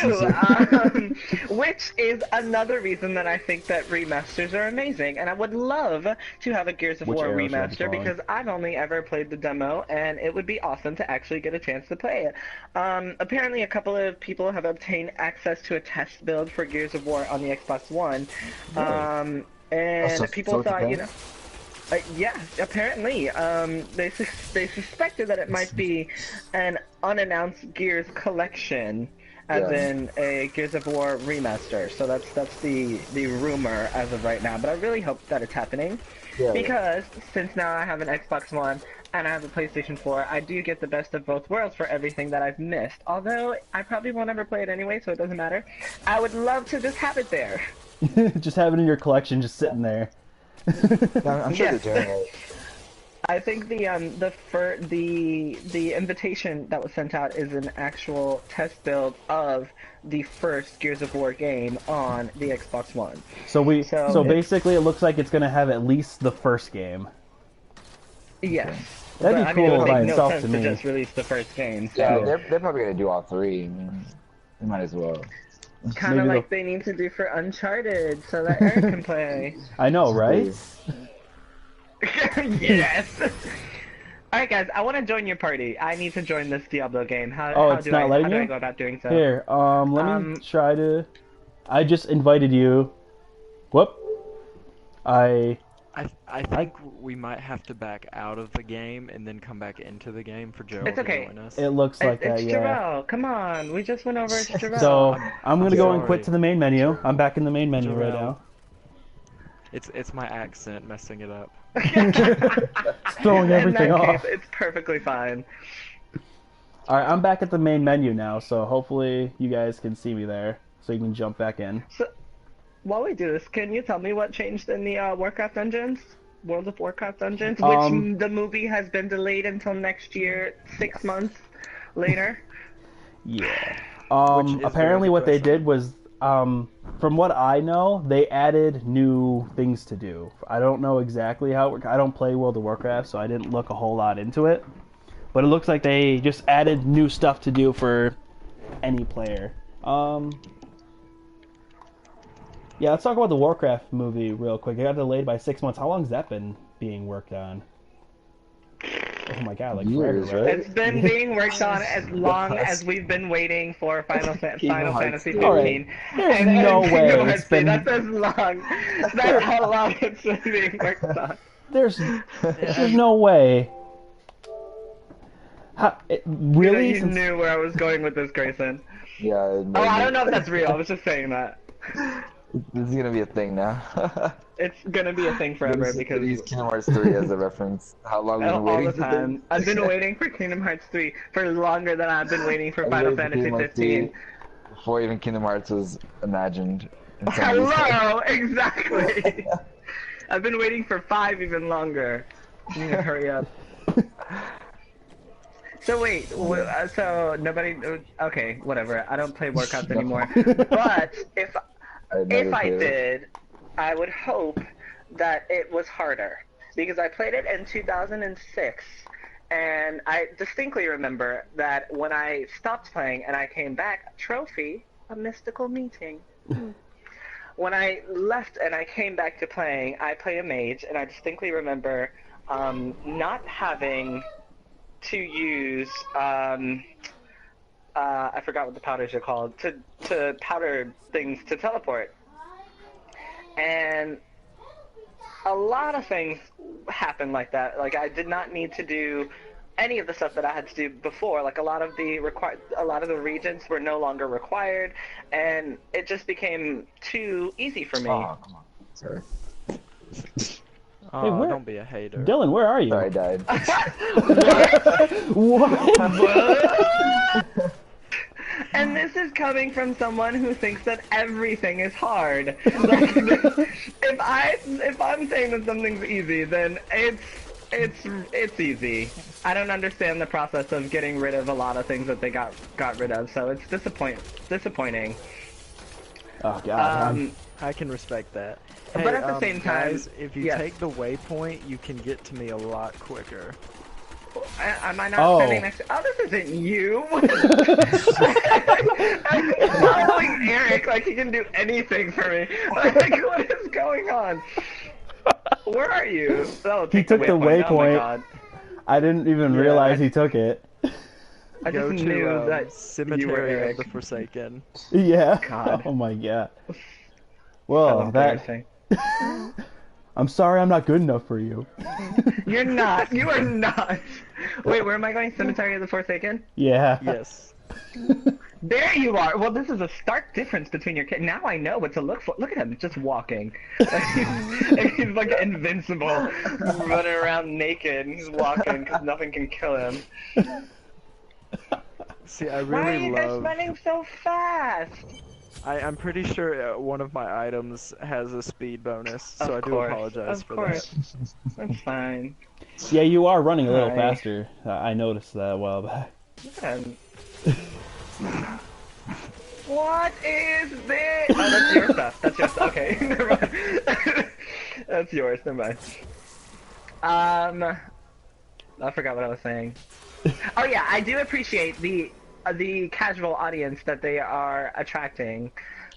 Which is another reason that I think that remasters are amazing, and I would love to have a Gears of Which War arrow should I be remaster following? because I've only ever played the demo, and it would be awesome to actually get a chance to play it. Apparently, a couple of people have obtained access to a test build for Gears of War on the Xbox One, and so people it's thought, okay? you know. Yeah, apparently, they suspected that it might be an unannounced Gears collection, as Yeah. in a Gears of War remaster. So that's the rumor as of right now. But I really hope that it's happening, Yeah. because since now I have an Xbox One and I have a PlayStation 4, I do get the best of both worlds for everything that I've missed. Although I probably won't ever play it anyway, so it doesn't matter. I would love to just have it there. Just have it in your collection, just sitting there. Yeah, I'm sure Yes. they're doing it. I think the invitation that was sent out is an actual test build of the first Gears of War game on the Xbox One. So So so it's- basically, it looks like it's gonna have at least the first game. Yes. That'd be But, I mean, it cool would by make no itself sense to to me. just release the first game. So Yeah, they're probably gonna do all three. I mean, they might as well. kind of maybe like they need to do for Uncharted, so that Eric can play. I know, right? Yes. All right, guys. I want to join your party. I need to join this Diablo game. How It's do not I letting how do I you? go about doing so? Here, let me try to. I just invited you. Whoop. I think we might have to back out of the game and then come back into the game for Joe It's to okay. join us. It looks like It's that, yeah. Jarrell. Come on. We just went over it's Jarrell. So I'm gonna go and sorry. quit to the main menu. I'm back in the main menu right Jarrell. now. It's my accent messing it up. It's throwing everything In that off. case, it's perfectly fine. All right, I'm back at the main menu now, so hopefully you guys can see me there, so you can jump back in. So, while we do this, can you tell me what changed in the Warcraft Dungeons? World of Warcraft Dungeons, which the movie has been delayed until next year, 6 months later. Yeah. Which is Apparently very what they depressing. did was, from what I know, they added new things to do. I don't know exactly how it works. I don't play World of Warcraft, so I didn't look a whole lot into it. But it looks like they just added new stuff to do for any player. Yeah, let's talk about the Warcraft movie real quick. It got delayed by 6 months. How long has that been being worked on? Oh my god, like Years, forever, right? It's been being worked on as long as we've been waiting for Final Fantasy Hearts 15. Alright. There's no way Kingdom it's Hearts 3, been- That's as long. That's how long it's been being worked on. There's no way. Really? You Since- knew where I was going with this, Grayson. Yeah. Oh, I don't know if that's real. I was just saying that. This is gonna be a thing now. It's gonna be a thing forever because use Kingdom Hearts 3 as a reference. How long we've been all waiting the for time. this? I've been waiting for Kingdom Hearts 3 for longer than I've been waiting for I Final waited for Fantasy Kingdom Hearts 15. 3 Before even Kingdom Hearts was imagined. in somebody's head. Hello, exactly. I've been waiting for 5 even longer. You need to hurry up. So wait, so nobody? Okay, whatever. I don't play Warcraft anymore. But if never I played it. did, I would hope that it was harder because I played it in 2006, and I distinctly remember that when I stopped playing and I came back, trophy, a mystical meeting. When I left and I came back to playing, I play a mage, and I distinctly remember not having to use I forgot what the powders are called to powder things to teleport, and a lot of things happened like that. Like I did not need to do any of the stuff that I had to do before. Like a lot of the regions were no longer required, and it just became too easy for me. Oh, come on. Sorry. Oh, where- don't be a hater. Dylan, where are you? Sorry, I died. What? And this is coming from someone who thinks that everything is hard. Like, if I'm saying that something's easy, then it's easy. I don't understand the process of getting rid of a lot of things that they got rid of, so it's disappointing. Oh god. I can respect that. But Hey, at the same time, guys, if you yes. take the waypoint, you can get to me a lot quicker. Am I not Oh. standing next to... Oh, this isn't you! I'm following Eric like he can do anything for me. Like, what is going on? Where are you? Oh, He took the Oh my waypoint. god. I didn't even realize he took it. I Go just to knew that you were Cemetery of Eric. the Forsaken. Yeah. God. Oh my god. How Well, that. embarrassing. I'm sorry, I'm not good enough for you. You're not. You are not. Wait, where am I going? Cemetery of the Forsaken? Yeah. Yes. There you are. Well, this is a stark difference between your kid. Now I know what to look for. Look at him, just walking. He's like invincible, running around naked. He's walking because nothing can kill him. See, I Why are really you guys love. running so fast? I'm pretty sure one of my items has a speed bonus, so I do apologize of for course. that. That's fine. Yeah, you are running a little Hi. faster. I noticed that a while back. Good. What is this? Oh, that's your stuff. That's your stuff. Okay, never mind. That's yours. Never mind. I forgot what I was saying. Oh yeah, I do appreciate the casual audience that they are attracting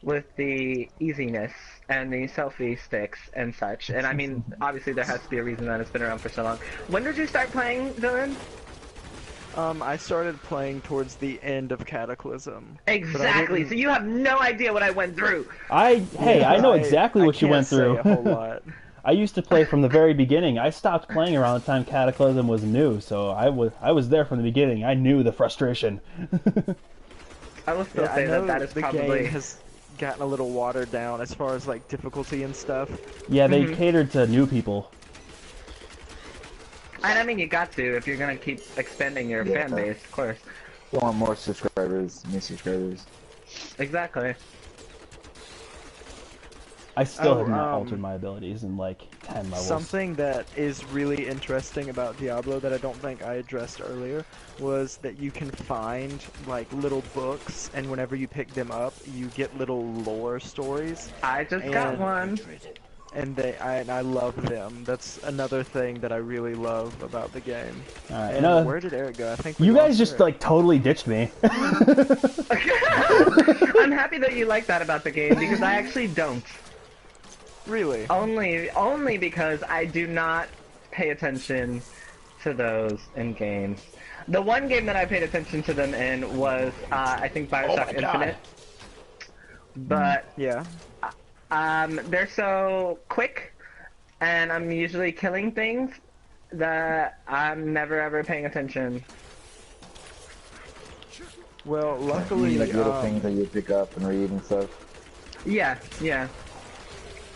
with the easiness and the selfie sticks and such. And I mean, obviously there has to be a reason that it's been around for so long. When did you start playing, Dylan? I started playing towards the end of Cataclysm. but I Exactly. didn't- So you have no idea what I went through. Hey, I know exactly what you can't went through. say a whole lot. I used to play from the very beginning. I stopped playing around the time Cataclysm was new, so I was there from the beginning. I knew the frustration. I will still Yeah, I say know that is the probably... game has gotten a little watered down as far as like difficulty and stuff. Yeah, they catered to new people. And I mean, you got to if you're gonna keep expanding your fan base, of course. You want more subscribers, new subscribers. Exactly. I still Oh, have not altered my abilities in like 10 levels. Something that is really interesting about Diablo that I don't think I addressed earlier was that you can find like little books, and whenever you pick them up, you get little lore stories, I just got And- one. and I love them. That's another thing that I really love about the game. Alright, And no, where did Eric go? I think you we guys lost just Eric. like totally ditched me. I'm happy that you like that about the game because I actually don't. Really? Only because I do not pay attention to those in games. The one game that I paid attention to them in was, I think, Bioshock my God. Infinite. But Yeah. they're so quick, and I'm usually killing things that I'm never ever paying attention. Well, You luckily, mean, like little things that you pick up and read and stuff. Yeah, yeah.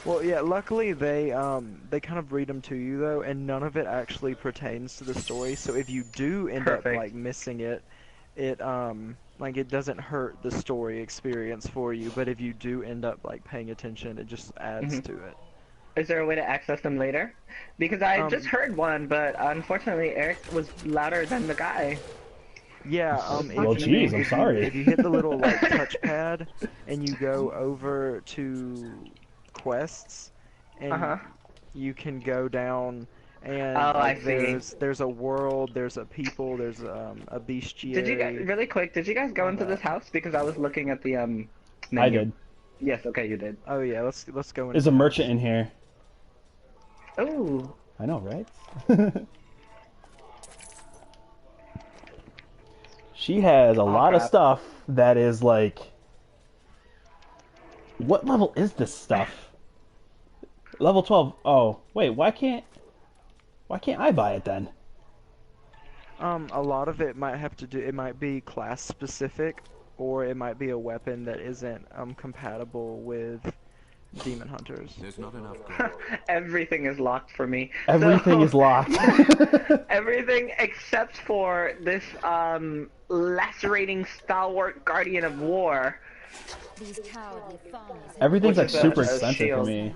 well, yeah, luckily they kind of read them to you though, and none of it actually pertains to the story. So if you do end up Perfect. like missing it, it like it doesn't hurt the story experience for you. But if you do end up like paying attention, it just adds to it. Is there a way to access them later? Because I just heard one, but unfortunately Eric was louder than the guy. Yeah, Well, geez, I'm sorry. If you hit the little like touchpad and you go over to quests, and you can go down and Oh, I like, see. there's a world, there's a people, there's a bestiary. Did you guys, really quick, did you guys go into this house? Because I was looking at the menu. I did. Yes, okay, you did. Oh yeah, let's go in. There's a merchant in here. Ooh. I know, right? She has a lot of crap. stuff that is like... What level is this stuff? Level 12. Oh, wait, why can't I buy it then? A lot of it might have to do. It might be class specific, or it might be a weapon that isn't compatible with demon hunters. There's not enough gold. Everything is locked for me. Everything So- is locked. Everything except for this lacerating stalwart guardian of war. These cowardly farmers have Everything's like Which is a- super a expensive for shield. me.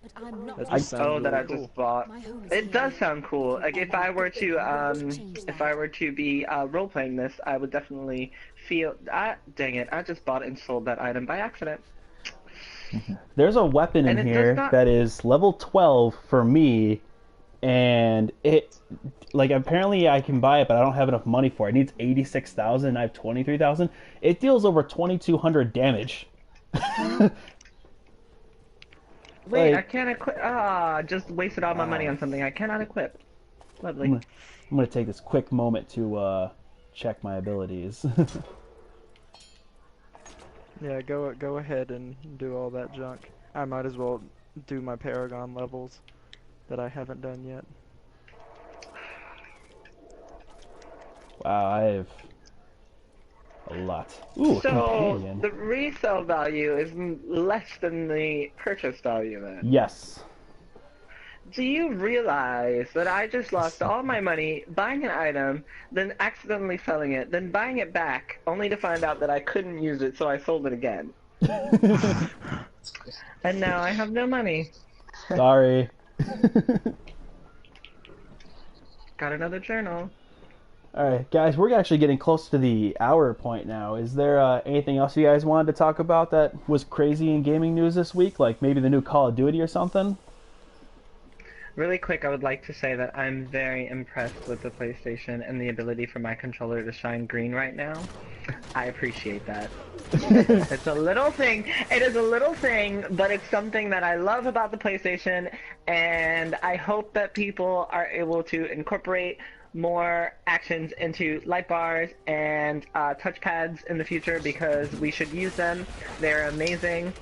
but I'm not That I- just sounds Oh, that I really cool. just bought. my home is It does sound cool. Like if I were to be role playing this, I would definitely feel. Dang it! I just bought and sold that item by accident. There's a weapon in And it does here not- that is level 12 for me, and it like apparently I can buy it, but I don't have enough money for it. It needs 86,000. I have 23,000. It deals over 2,200 damage. Wait, I Like, can't equip. Ah, just wasted all my money on something I cannot equip. Lovely. I'm gonna take this quick moment to check my abilities. Yeah, go ahead and do all that junk. I might as well do my Paragon levels that I haven't done yet. Wow, I have a lot. Ooh, a So companion. the resale value is less than the purchase value then. Yes. Do you realize that I just lost all my money buying an item, then accidentally selling it, then buying it back, only to find out that I couldn't use it, so I sold it again. And now I have no money. Sorry. Got another journal. Alright, guys, we're actually getting close to the hour point now. Is there anything else you guys wanted to talk about that was crazy in gaming news this week? Like maybe the new Call of Duty or something? Really quick, I would like to say that I'm very impressed with the PlayStation and the ability for my controller to shine green right now. I appreciate that. It's a little thing. It is a little thing, but it's something that I love about the PlayStation, and I hope that people are able to incorporate more actions into light bars and touchpads in the future because we should use them. They're amazing,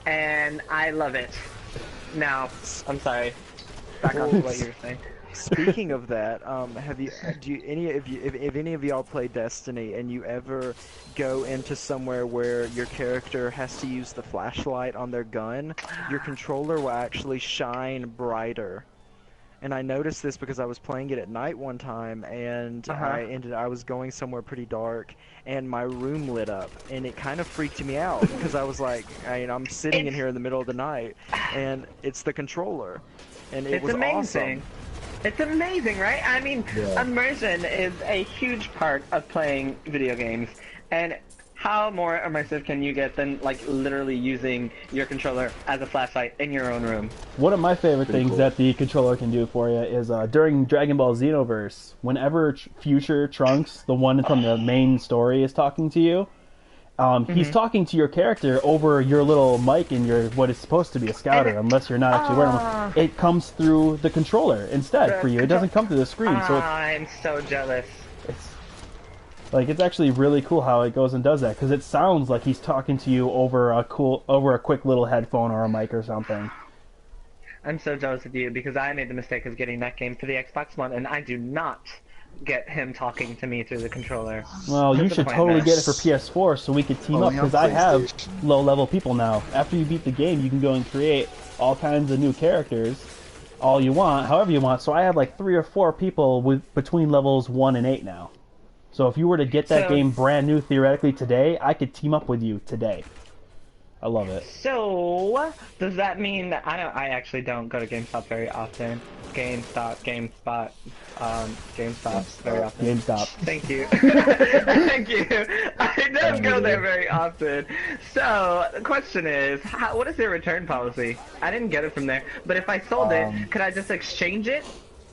and I love it. Now, I'm sorry. Back on to what you were saying. Speaking of that, if any of y'all play Destiny and you ever go into somewhere where your character has to use the flashlight on their gun, your controller will actually shine brighter. And I noticed this because I was playing it at night one time, and I was going somewhere pretty dark, and my room lit up, and it kind of freaked me out because I was like, I'm sitting in here in the middle of the night, and it's the controller, and it was amazing. awesome. It's amazing, right? I mean, immersion is a huge part of playing video games, and how more immersive can you get than, like, literally using your controller as a flashlight in your own room? One of my favorite things that the controller can do for you is during Dragon Ball Xenoverse, whenever Future Trunks, the one from the main story, is talking to you, he's talking to your character over your little mic in your what is supposed to be a scouter, unless you're not actually wearing one. It comes through the controller instead for you. It doesn't come through the screen. So I'm so jealous. it's actually really cool how it goes and does that because it sounds like he's talking to you over a quick little headphone or a mic or something. I'm so jealous of you because I made the mistake of getting that game for the Xbox One, and I do not get him talking to me through the controller. Well, you should totally get it for PS4 so we could team up because I have low-level people now. After you beat the game, you can go and create all kinds of new characters, all you want, however you want. So I have like 3 or 4 people between levels 1 and 8 now. So if you were to get that game brand new theoretically today, I could team up with you today. I love it. So, does that mean that I actually don't go to GameStop very often. GameStop very often. GameStop. Thank you. Thank you. I don't go there very often. So, the question is, what is their return policy? I didn't get it from there, but if I sold it, could I just exchange it?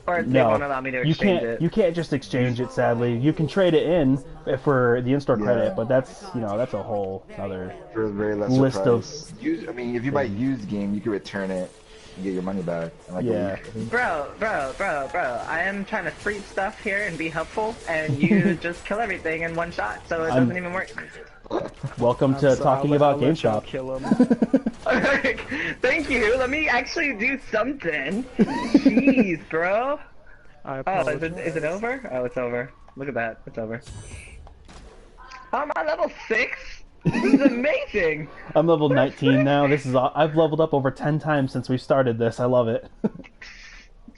Or they won't allow me to exchange it? You can't just exchange it, sadly. You can trade it in for the in-store credit, but that's a whole other list of... I mean, if you buy a used game, you can return it and get your money back. In like a week. Bro, I am trying to free stuff here and be helpful, and you just kill everything in one shot, so it doesn't even work. Welcome to talking about GameStop. Kill him. Thank you. Let me actually do something. Jeez, bro. Is it over? Oh, it's over. Look at that. It's over. Oh, I'm at level 6. This is amazing. I'm level 19 now. I've leveled up over 10 times since we started this. I love it.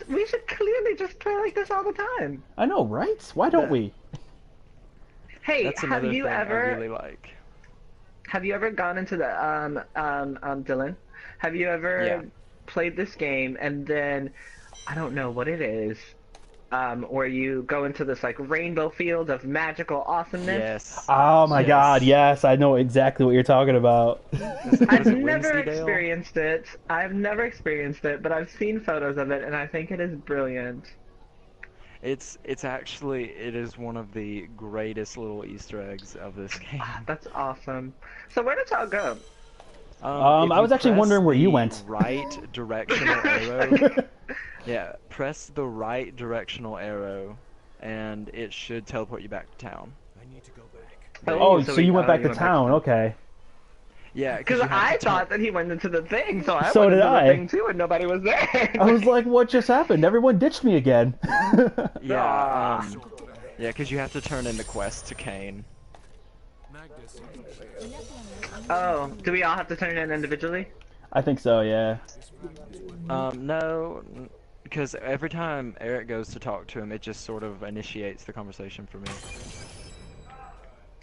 We should clearly just play like this all the time. I know, right? Why don't we? Hey, That's have another you thing ever? I really like. Have you ever gone into the Dylan? Have you ever played this game and then I don't know what it is, where you go into this like rainbow field of magical awesomeness. Yes. Oh my Yes. god, yes, I know exactly what you're talking about. I've Was it never Wensleydale? experienced it. I've never experienced it, but I've seen photos of it, and I think it is brilliant. It's actually it is one of the greatest little Easter eggs of this game. That's awesome. So where did y'all go? If I was you actually press wondering where you the went. Right directional arrow. Yeah, press the right directional arrow, and it should teleport you back to town. I need to go back. Oh, so you went back to back town, okay. Yeah, Because I thought that he went into the thing, so I So went did into I. the thing too, and nobody was there. I was like, what just happened? Everyone ditched me again. Yeah, yeah, because you have to turn in the quest to Kane. Magnus, Oh, do we all have to turn it in individually? I think so, yeah. No, because every time Eric goes to talk to him, it just sort of initiates the conversation for me.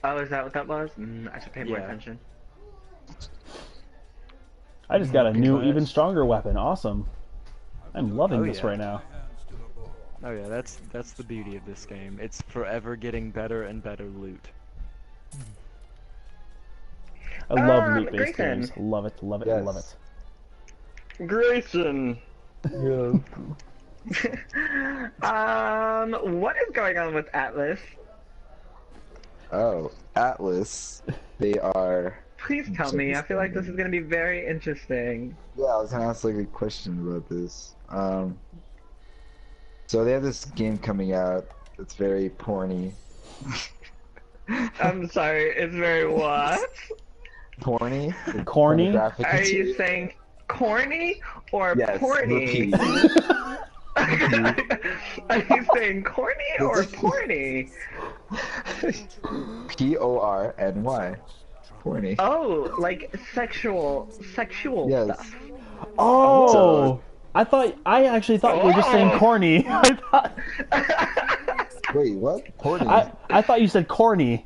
Oh, is that what that was? I should pay more Yeah. attention. I just got a Good new, class. even stronger weapon. Awesome. I'm loving Oh, this yeah. right now. Oh yeah, that's the beauty of this game. It's forever getting better and better loot. I love loot-based Grayson. games. Love it, love it, Yes. love it. Grayson. Yeah. What is going on with Atlas? Oh, Atlas. They are. Please tell me. I feel like this is going to be very interesting. Yeah, I was gonna ask like a question about this. So they have this game coming out. It's very porny. I'm sorry, it's very what? Porny? Corny? Pornographic. Are you saying corny or Yes, porny? repeat. Are you saying corny or porny? Porny. Porny. Oh, like sexual Yes. stuff. Oh! I actually thought you were just saying Oh. corny. Wait, what? Porny? I thought you said corny.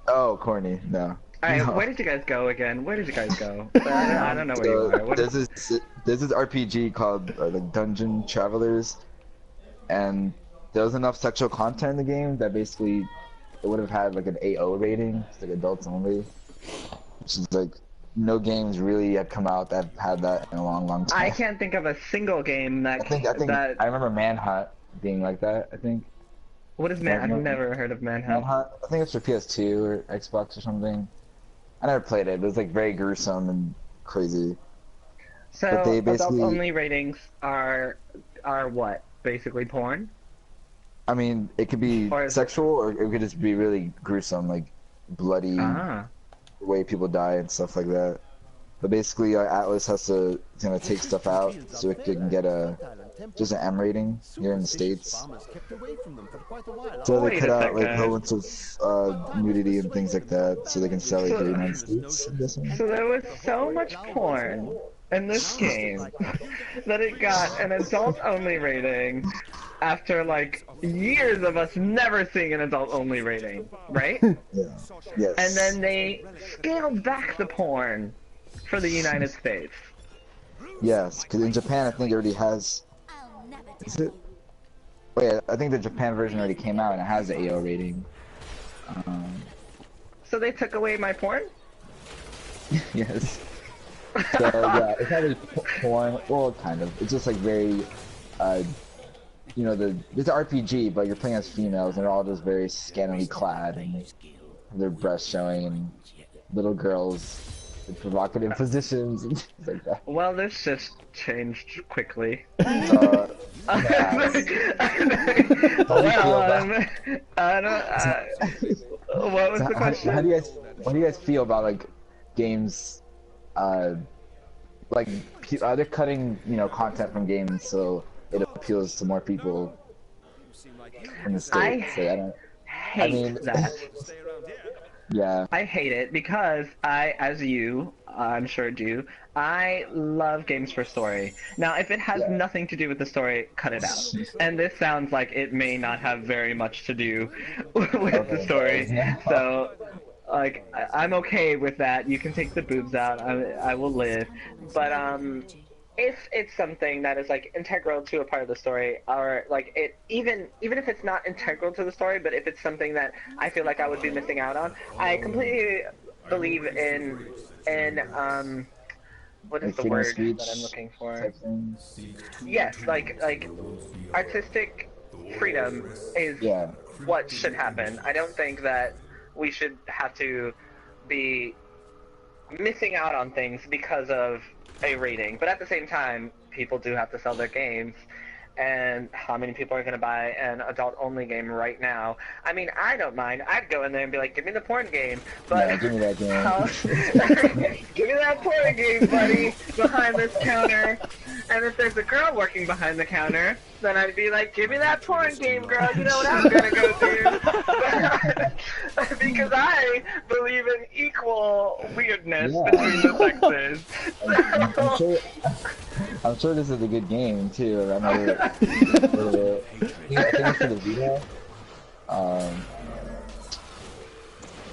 Oh, corny. No. Alright, No. where did you guys go again? Where did you guys go? I don't know where you are. What There's this RPG called like Dungeon Travelers, and there was enough sexual content in the game that basically it would have had like an AO rating, it's like adults only, which is like no games really had come out that had that in a long, long time. I can't think of a single game that I think that. I remember Manhunt being like that. I think What is I've never heard of Manhunt. Manhunt. I think it's for PS2 or Xbox or something. I never played it. It was like very gruesome and crazy. So But they adult basically- only ratings are what? Basically porn? I mean, it could be Or is it- sexual or it could just be really gruesome, like bloody. Ah. The way people die and stuff like that. But basically, Atlas has to kind of take stuff out so it can get just an M rating here in the States. So they Wait cut a out like a second. whole bunch of nudity and things like that, so they can sell it here in the United States. I'm guessing. So there was so much porn in this game that it got an adult only rating after like years of us never seeing an adult only rating, right? Yeah. Yes. And then they scaled back the porn for the United States. Yes, because in Japan, I think it already has. I'll never Is it? Wait, I think the Japan version already came out and it has the AO rating. So they took away my porn? Yes. So yeah, it's not really porn. Well, kind of. It's just like very, you know, it's an RPG, but you're playing as females, and they're all just very scantily clad and their breasts showing, and little girls in provocative positions and things like that. Well, this just changed quickly. Yes. Well, I don't. What was So the how question? do you guys feel about like games, like they're cutting content from games so it appeals to more people in the States. So I don't. hate mean- that. Yeah. I hate it because I, as you, I'm sure do, I love games for story. Now, if it has Yeah. nothing to do with the story, cut it out. And this sounds like it may not have very much to do with the story. Yeah. So, like, I'm okay with that. You can take the boobs out. I will live. But, if it's something that is like integral to a part of the story, or like it even if it's not integral to the story, but if it's something that I feel like I would be missing out on, I completely believe in what is Like the freedom of word speech that I'm looking for? type thing. Yes, like artistic freedom is Yeah. what should happen. I don't think that we should have to be missing out on things because of a rating. But at the same time, people do have to sell their games. And how many people are going to buy an adult-only game right now? I mean, I don't mind. I'd go in there and be like, give me the porn game. But Yeah, give me that game. give me that porn game, buddy, behind this counter. And if there's a girl working behind the counter, then I'd be like, give me that porn game, girl. You know what I'm going to go do. Because I believe in equal weirdness between the sexes. I'm sure this is a good game too. I remember I think it's for the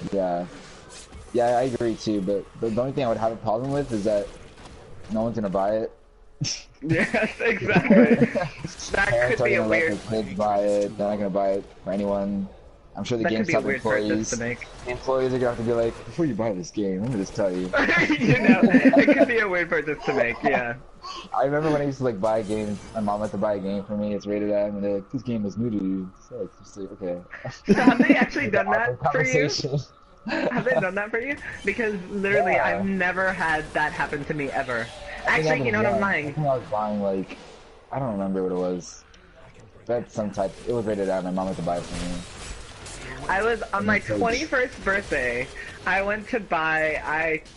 Vita. Yeah, I agree too. But the only thing I would have a problem with is that no one's gonna buy it. Yes, exactly. That Parents could are be a gonna weird. let their kids buy it. They're not gonna buy it for anyone. I'm sure the That could be a GameStop weird purchase employees, to make. the employees are gonna have to be like, before you buy this game, let me just tell you. You know, it could be a weird purchase to make. Yeah. I remember when I used to like buy games. My mom had to buy a game for me. It's rated M, and they're like, "This game is new to you." So it's just like, okay. So have they actually done that for you? Conversation. Have they done that for you? Because literally, Yeah. I've never had that happen to me ever. I think Actually, you know what? I'm I lying. think I was buying like, I don't remember what it was. That's some type. It was rated M. My mom had to buy it for me. I was on my 21st birthday. I went to buy.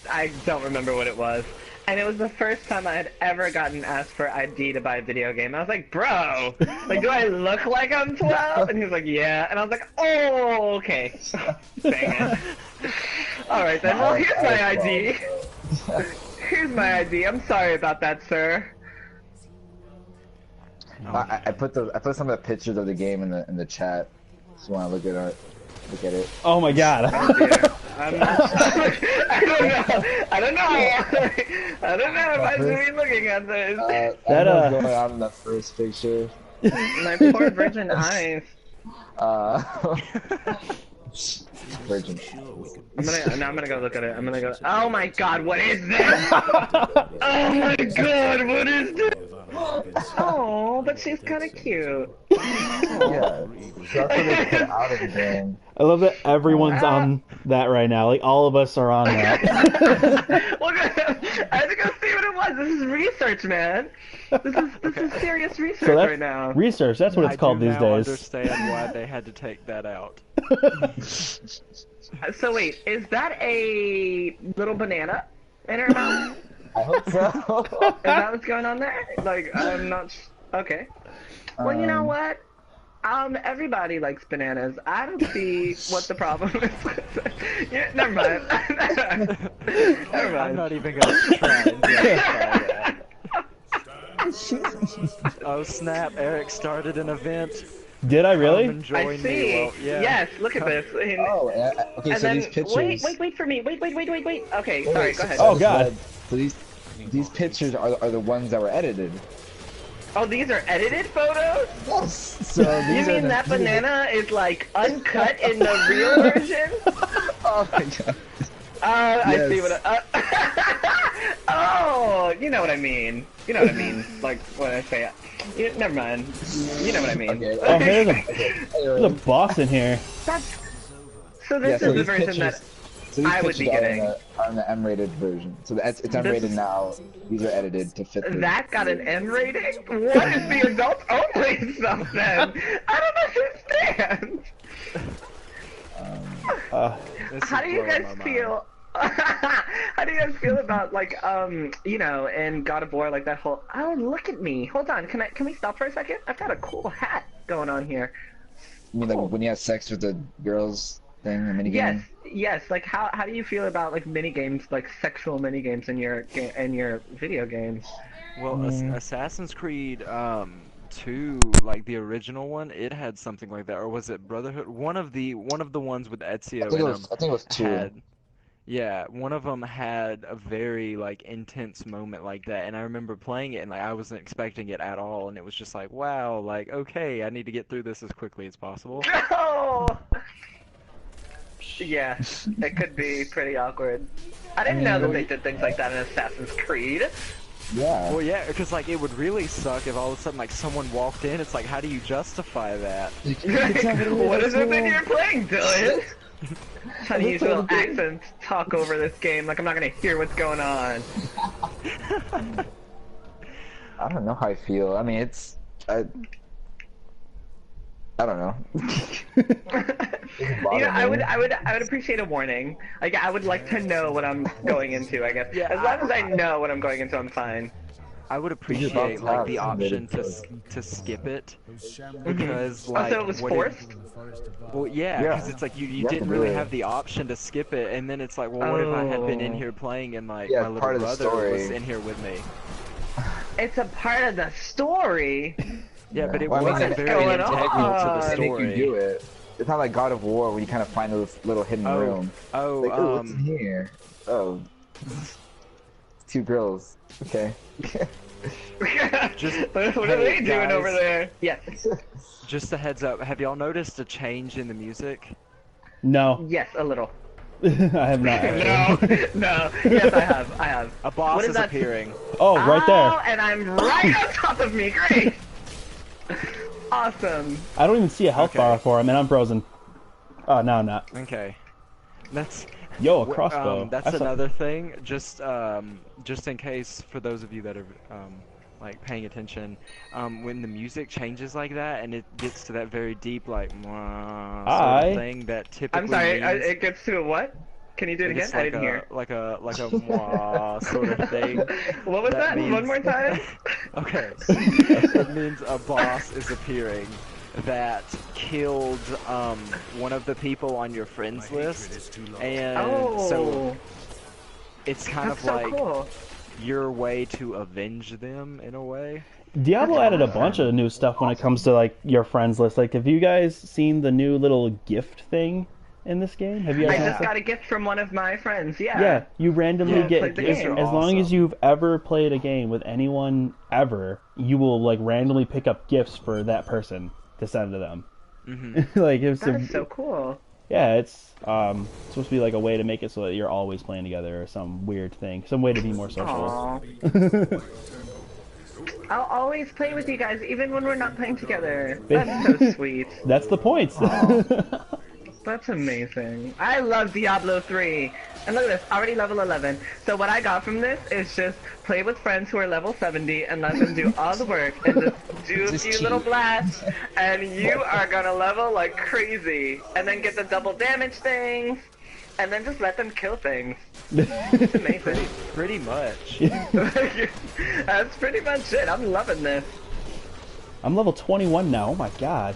I don't remember what it was. And it was the first time I had ever gotten asked for ID to buy a video game. I was like, bro, like, do I look like I'm 12? And he was like, yeah. And I was like, oh, okay. Dang it. Alright then, well, here's my ID. Here's my ID. I'm sorry about that, sir. I put some of the pictures of the game in the chat. Just want to look at it. Look at it. Oh my god. I'm not, I don't know if I should be looking at this. That, what's going on in that first picture. My poor virgin eyes. Virgin. I'm gonna go look at it. I'm gonna go. Oh my god, what is this? Oh my god, what is this? Oh, but she's kind of cute. Yeah. That's what they put out of the game. I love that everyone's on that right now. Like, all of us are on that. Look at it. I had to go see what it was. This is research, man. This is serious research So that's right now. research. That's what it's called these I days. understand why they had to take that out. So wait, is that a little banana in her mouth? I hope so. Is that what's going on there? Like, I'm not. Okay. Well, you know what? Everybody likes bananas. I don't see what the problem is with it. Yeah, never mind. Never I'm mind. not even gonna try and justify that. Oh snap! Eric started an event. Did I Come really? and join I me. see. Well, yeah. Yes, look at this. Oh, okay. And So then these pictures. wait for me. Wait. Okay, sorry. Go ahead. Oh, God. So these pictures are the ones that were edited. Oh, these are edited photos? Yes. So You these are mean the- that banana is like uncut in the real version? Oh my god. I see what oh, you know what I mean. You know what I mean. Like, when I say it. Never mind. You know what I mean. Okay. Oh, there's a boss in here. That's... So Yeah, this so is the these version pictures- that So these I would be pictures getting. are in the M-rated version. So it's M-rated now. These are edited to fit. That got an M rating? What is the adult only stuff then? I don't understand. This is How do you blowing guys my feel? How do you guys feel about like you know, in God of War, like that whole? Oh, look at me! Hold on, can we stop for a second? I've got a cool hat going on here. You mean like when you have sex with the girls thing, the minigame? Yes, yes. Like how do you feel about like mini games, like sexual mini games in your video games? Well, Assassin's Creed 2, like the original one, it had something like that, or was it Brotherhood? One of the ones with Ezio I think in it was. them I think it was 2. had. Yeah, one of them had a very like intense moment like that, and I remember playing it and like I wasn't expecting it at all, and it was just like, wow, like okay, I need to get through this as quickly as possible. Oh! Yeah, it could be pretty awkward. I didn't know that they did things like that in Assassin's Creed. Yeah. Well, yeah, because like it would really suck if all of a sudden like someone walked in. It's like, how do you justify that? What is it that you're playing, Dylan? Trying to use little accents, talk over this game like I'm not gonna hear what's going on. I don't know how I feel. I mean, I don't know. You know, I would appreciate a warning. Like, I would like to know what I'm going into, I guess. Yeah, As long as I know what I'm going into, I'm fine. I would appreciate like the option to skip it because Oh, like so it was what forced? Well, yeah, Yeah. because it's like you You have didn't to really do it. have the option to skip it, and then it's like, well, what if I had been in Oh. here playing and like Yeah, my little part of the brother story. was in here with me? It's a part of the story. Yeah, but it Well, I mean, wasn't what is very going integral to on? the They make you story. do it. It's not like God of War where you kind of find this little hidden room. Like, oh, what's in here? Oh, two girls. Okay. Just What are hey, they doing guys. over there? Yes. Just a heads up, have y'all noticed a change in the music? No, Yes, a little. I have not. Actually. No. Yes, I have. A boss What is is that? appearing. Oh, right Oh, there. and I'm right on top of me. Great. Awesome. I don't even see a health Okay. bar for him, and I'm frozen. Oh, no, I'm not. Okay, that's Yo, a crossbow. that's That's another thing. Just in case for those of you that are like paying attention, when the music changes like that and it gets to that very deep like sort of thing that typically I'm sorry. means It gets to a what? Can you do it again? it's I like didn't hear. like a mwah sort of thing. What was that? means- One more time. Okay, it means a boss is appearing that killed one of the people on your friends list, and so Oh, it's kind that's of so like cool. your way to avenge them in a way. Diablo added a bunch of new stuff when it comes to like your friends list. Like, have you guys seen the new little gift thing in this game? Have you I guys? just got a gift from one of my friends. Yeah. Yeah, you randomly Yeah, get played the as, game. as long as Awesome. you've ever played a game with anyone ever, you will like randomly pick up gifts for that person to send to them. Like it's That is so cool. yeah, it's supposed to be like a way to make it so that you're always playing together or some weird thing, some way to be more social. Aw. I'll always play with you guys, even when we're not playing together. That's so sweet. That's the point. That's amazing. I love Diablo 3. And look at this, already level 11. So what I got from this is just play with friends who are level 70 and let them do all the work and just do a Just few cheat. little blasts and you are gonna level like crazy. And then get the double damage things and then just let them kill things. It's amazing. Pretty much. That's pretty much it. I'm loving this. I'm level 21 now. Oh my god.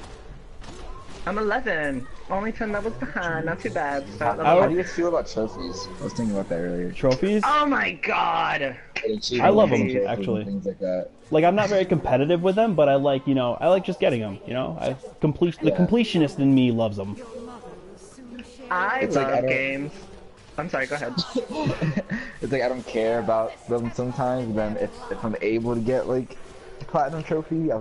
I'm 11. Only 10 levels behind. Not too bad. Start How level do you feel about trophies? I was thinking about that earlier. Trophies? Oh my god! I love them, Trophies and actually. Things like that. Like, I'm not very competitive with them, but I like, I like just getting them, The completionist in me loves them. I It's like, love I don't- games. I'm sorry, go ahead. It's like I don't care about them sometimes, but then if I'm able to get like a platinum trophy, I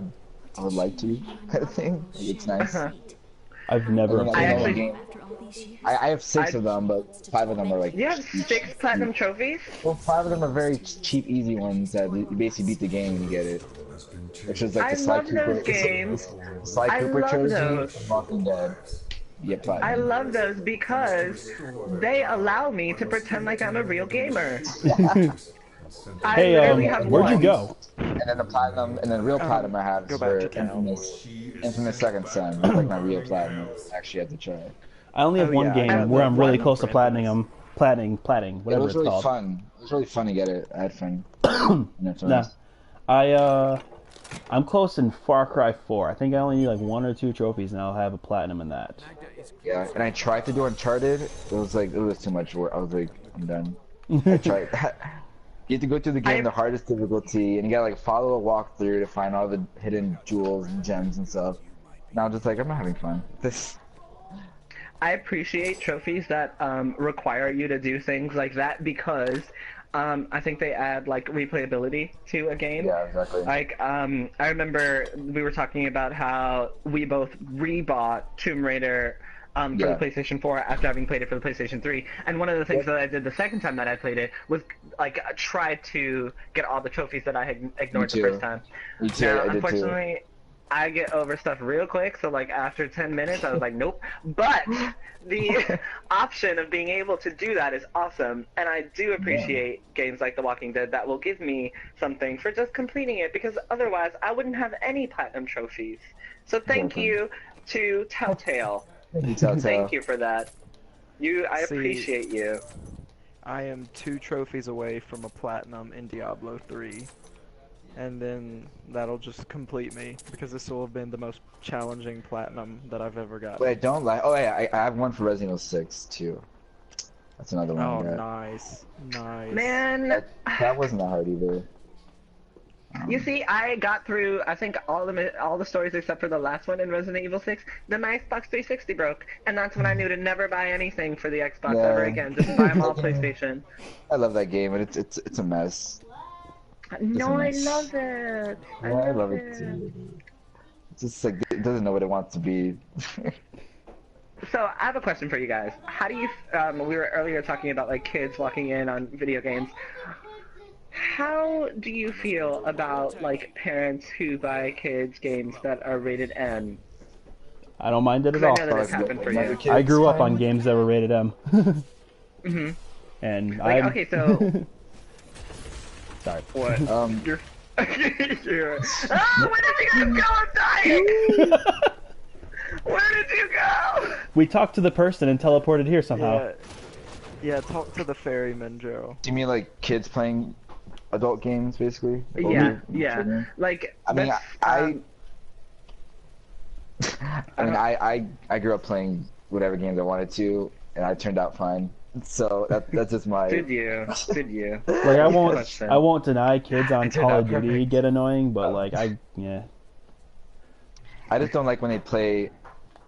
would like to, kind of thing. Like, it's nice. I've never. And then I know actually- what game- I have 6 of them, but 5 of them are like. You have 6 platinum trophies? Well, 5 of them are very cheap, easy ones that you basically beat the game and you get it. Which is like I the Sly love Cooper. those games. Sly I Cooper love trilogy those. and Walking Dead. You get platinum. I love those because they allow me to pretend like I'm a real gamer. I Hey, literally have where'd you one. go? And then the platinum, and then real platinum I have go is back for to town. Infamous Second Son. That's like my real platinum. Actually, have to try. I only have Oh, one yeah, I game got where I'm really one close to for platinum, plating, It whatever was it's really called. fun. It was really fun to get it. I had fun. Nah, I'm close in Far Cry 4. I think I only need like 1 or 2 trophies, and I'll have a platinum in that. Yeah, and I tried to do Uncharted. It was too much work. I was like, I'm done. I tried. You have to go through the game the hardest difficulty, and you gotta like follow a walkthrough to find all the hidden jewels and gems and stuff. Now I'm just like, I'm not having fun. This. I appreciate trophies that require you to do things like that because I think they add like replayability to a game. Yeah, exactly. Like I remember we were talking about how we both rebought Tomb Raider for Yeah. the PlayStation 4 after having played it for the PlayStation 3. And one of the things that I did the second time that I played it was like try to get all the trophies that I had ignored the too. first time. Me too, Now, I did too. unfortunately, I get over stuff real quick, so like after 10 minutes I was like, nope. But the option of being able to do that is awesome, and I do appreciate games like The Walking Dead that will give me something for just completing it, because otherwise I wouldn't have any platinum trophies. So thank you to Telltale. Thank you, Telltale. Thank you for that. I See, appreciate you. I am 2 trophies away from a platinum in Diablo 3. And then that'll just complete me, because this will have been the most challenging platinum that I've ever gotten. But I don't like. Oh yeah, I have one for Resident Evil 6 too. That's another one. Oh, I got. nice. Nice. Man, That wasn't that hard either. you see, I got through, I think, all the stories except for the last one in Resident Evil 6. Then my Xbox 360 broke, and that's when I knew to never buy anything for the Xbox Yeah. ever again. Just buy them all PlayStation. I love that game, but it's a mess. No, I nice. love it. Yeah, I love it too. It's just like it doesn't know what it wants to be. So I have a question for you guys. How do you? We were earlier talking about like kids walking in on video games. How do you feel about like parents who buy kids games that are rated M? I don't mind it at I all. know that it's happened for Another you. kid's I grew up on time. games that were rated M. hmm And Like, I'm... okay, so Sorry. what? You're You're... Ah, where did you guys go? I'm dying. Where did you go? We talked to the person and teleported here somehow. Yeah, talk to the ferryman, Joe. Do you mean like kids playing adult games, basically? Like, Yeah, older yeah. children? Like, I mean, that's, I grew up playing whatever games I wanted to, and I turned out fine. So that's just my. Did you? Did you? Like I Question. won't deny kids on It turned Call out of Duty perfect. get annoying, but like yeah. I just don't like when they play.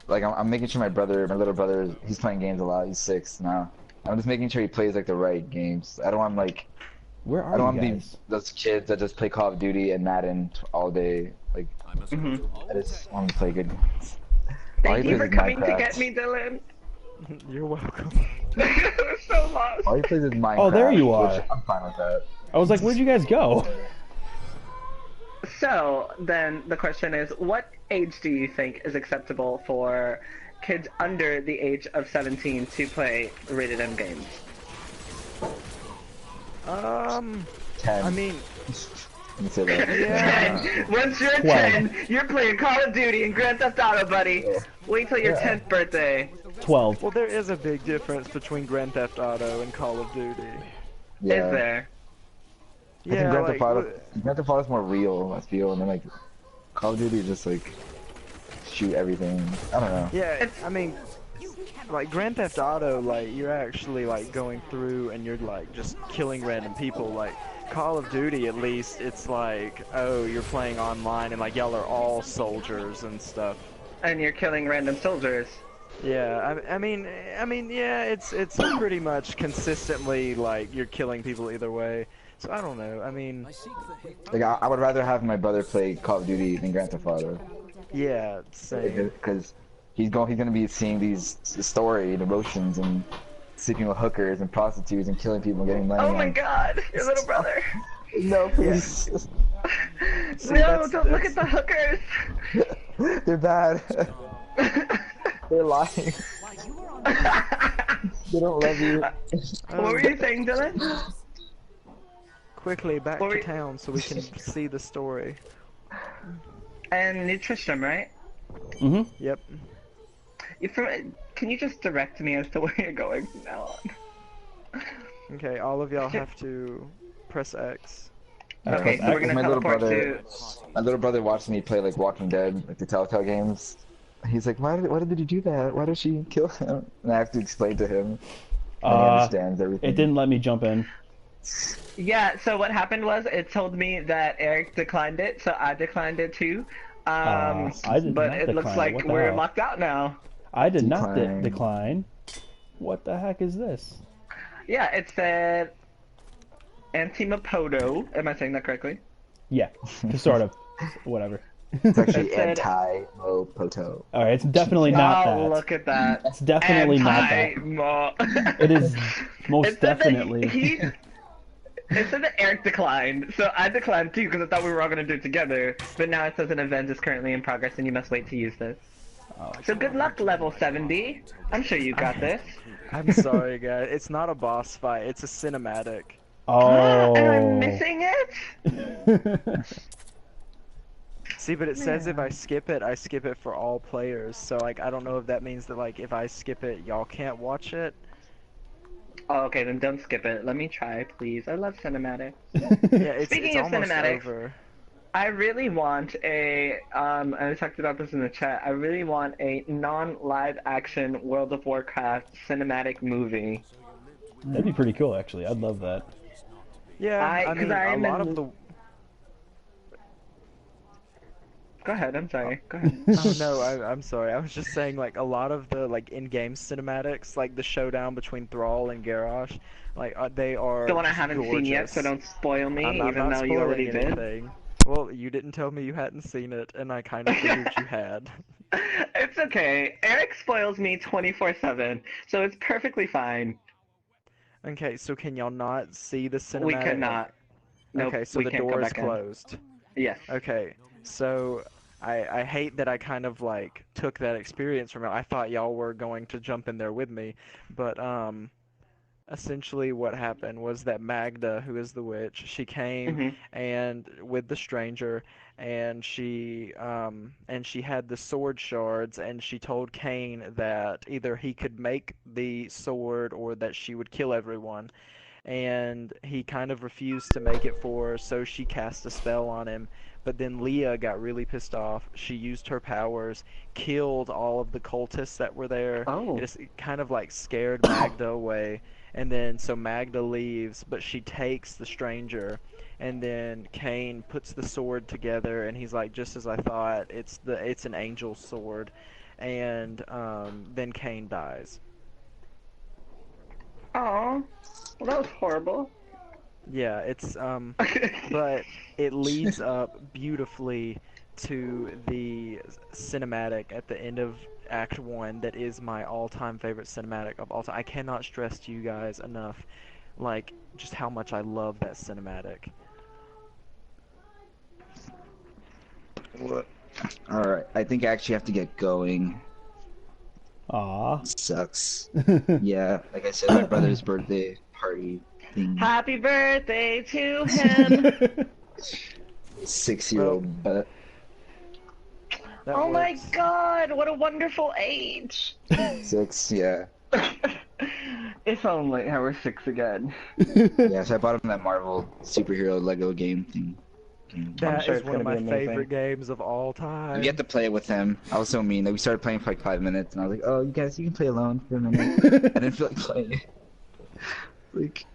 Like I'm making sure my little brother, he's playing games a lot. He's 6 now. I'm just making sure he plays like the right games. I don't want like. Where I are don't want you to be guys? those kids that just play Call of Duty and Madden all day. Like Mhm. I just want to play good games. All Thank he you plays for is coming to Minecraft. get me, Dylan. You're welcome. We're so lost. All he plays is Minecraft. Oh, there you which are. I'm fine with that. I was like, where'd you guys go? So then the question is, what age do you think is acceptable for kids under the age of 17 to play rated M games? 10. I mean, Let me say that. yeah. Once you're 10, you're playing Call of Duty and Grand Theft Auto, buddy. Wait till your Yeah. 10th birthday. 12. Well, there is a big difference between Grand Theft Auto and Call of Duty. Yeah. Is there? I think Yeah, Grand like, Theft Auto is more real, I feel, and then like Call of Duty is just like shoot everything. I don't know. yeah, I mean, like Grand Theft Auto, like you're actually like going through and you're like just killing random people. Like Call of Duty, at least it's like, oh, you're playing online and like y'all are all soldiers and stuff. And you're killing random soldiers. Yeah, I mean, yeah, it's pretty much consistently like you're killing people either way. So I don't know. I mean, Like I would rather have my brother play Call of Duty than Grand Theft Auto, yeah, same. because he's gonna be seeing these story and emotions and sleeping with hookers and prostitutes and killing people and getting money. Oh my and- god, your little brother. No, please. No, don't look at the hookers. They're bad. They're lying. They don't love you. What were you saying, Dylan? Quickly back What were to you- town so we can see the story. And nutrition, right? Mm-hmm. Yep. Can you just direct me as to where you're going from now on? Okay, all of y'all have to press X. Okay, so we're gonna my little teleport brother. to... My little brother watched me play like Walking Dead, like the Telltale games. He's like, why did you do that? Why did she kill him? And I have to explain to him. And he understands everything. It didn't let me jump in. Yeah, so what happened was it told me that Eric declined it, so I declined it too. I did but not it looks decline it. like What the we're hell? locked out now. I did not Decline. decline. What the heck is this? Yeah, it said Antimapoto. Am I saying that correctly? Yeah, sort of. Whatever. It's actually It said- anti-mo-poto. Alright, it's definitely not Oh, that. look at that. It's definitely not that. Anti-mo- It is most It said that definitely. It said that Eric declined, so I declined too because I thought we were all going to do it together. But now it says an event is currently in progress and you must wait to use this. Oh, So good luck, level 70. I'm sure you got this. I'm sorry, guys. It's not a boss fight. It's a cinematic. oh. And I'm missing it? See, but it says if I skip it for all players. So like, I don't know if that means that like if I skip it, y'all can't watch it. Oh, okay, then don't skip it. Let me try, please. I love cinematics. Yeah, it's Speaking of almost cinematics, over. I really want a, I talked about this in the chat, I really want a non-live action World of Warcraft cinematic movie. That'd be pretty cool, actually. I'd love that. Yeah, I mean, a lot of the. Go ahead, I'm sorry. Go ahead. Oh no, I'm sorry. I was just saying like a lot of the like in-game cinematics, like the showdown between Thrall and Garrosh, like they are The one I haven't seen yet, gorgeous. so don't spoil me, I'm even not though you already spoiling did. anything. Well, you didn't tell me you hadn't seen it, and I kind of figured you had. It's okay. Eric spoils me 24/7, so it's perfectly fine. Okay, so can y'all not see the cinematic? We cannot. Nope, Okay, so we the can't go door is back in. closed. Yes. Okay, so I hate that I kind of like took that experience from it. I thought y'all were going to jump in there with me, but essentially what happened was that Magda, who is the witch, she came and with the stranger, and she had the sword shards, and she told Cain that either he could make the sword or that she would kill everyone. And he kind of refused to make it for her, so she cast a spell on him. But then Leah got really pissed off. She used her powers, killed all of the cultists that were there. Oh. It just kind of like scared Magda away. And then so Magda leaves, but she takes the stranger. And then Cain puts the sword together, and he's like, just as I thought, it's an angel sword. And then Cain dies. Aw. Well, that was horrible. Yeah, it's but it leads up beautifully to the cinematic at the end of Act 1 that is my all-time favorite cinematic of all time. I cannot stress to you guys enough, like, just how much I love that cinematic. Alright, I think I actually have to get going. Aw. Sucks. Yeah, like I said, my brother's birthday party thing. Happy birthday to him! 6-year-old, but That Oh my works. god, what a wonderful age! 6, yeah. If only I were 6 again. Yeah, so I bought him that Marvel superhero Lego game thing. That sure is it's one of gonna my be amazing. favorite games of all time. We had to play it with him. I was so mean. Like, we started playing for like 5 minutes, and I was like, "Oh, you guys, you can play alone for a minute." I didn't feel like playing. Like,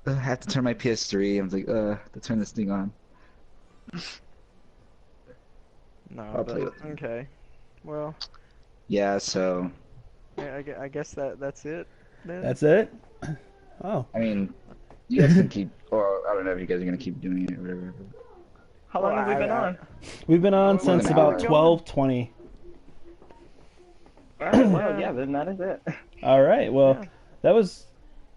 I have to turn my PS3. I was like, to turn this thing on. No, I'll play with him. okay. Well, Yeah, so I guess that's it then. That's it? Oh. I mean, you guys can keep, or I don't know if you guys are gonna keep doing it or whatever. How long have we been on? We've been on More than since an about hour. 12:20. Alright, well, yeah, then that is it. All right. Well, Yeah. that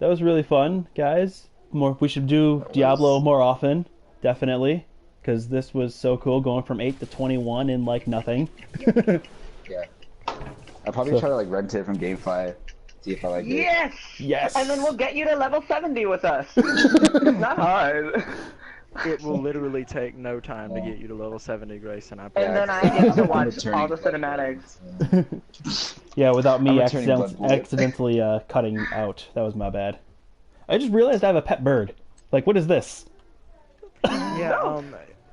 was really fun, guys. We should do Diablo more often, definitely, because this was so cool, going from 8 to 21 in like nothing. Yeah. I'll probably So- try to like rent it from GameFly, see if I like it. Yes! Yes. And then we'll get you to level 70 with us. It's not hard. It will literally take no time to get you to level 70, Grayson. I And promise. then I get to I'm watch returning all the Blood cinematics. Yeah, without me I'm returning Bloodborne. accidentally cutting out. That was my bad. I just realized I have a pet bird. Like, what is this? Yeah,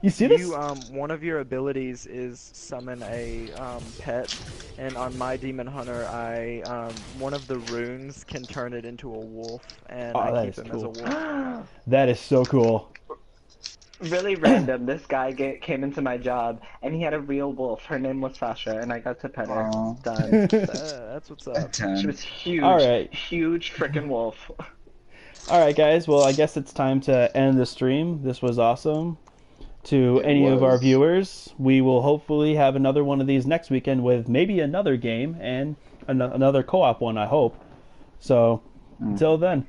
You see this? one of your abilities is summon a pet, and on my demon hunter, one of the runes can turn it into a wolf, and Oh, I that keep is him as a cool. wolf. That is so cool. Really random. This guy came into my job, and he had a real wolf. Her name was Sasha, and I got to pet her. Aw. Done. That's what's A up. 10. She was huge. All right. Huge frickin' wolf. All right, guys. Well, I guess it's time to end the stream. This was awesome. To It any of our was. viewers, we will hopefully have another one of these next weekend with maybe another game and another co-op one, I hope. So, until then.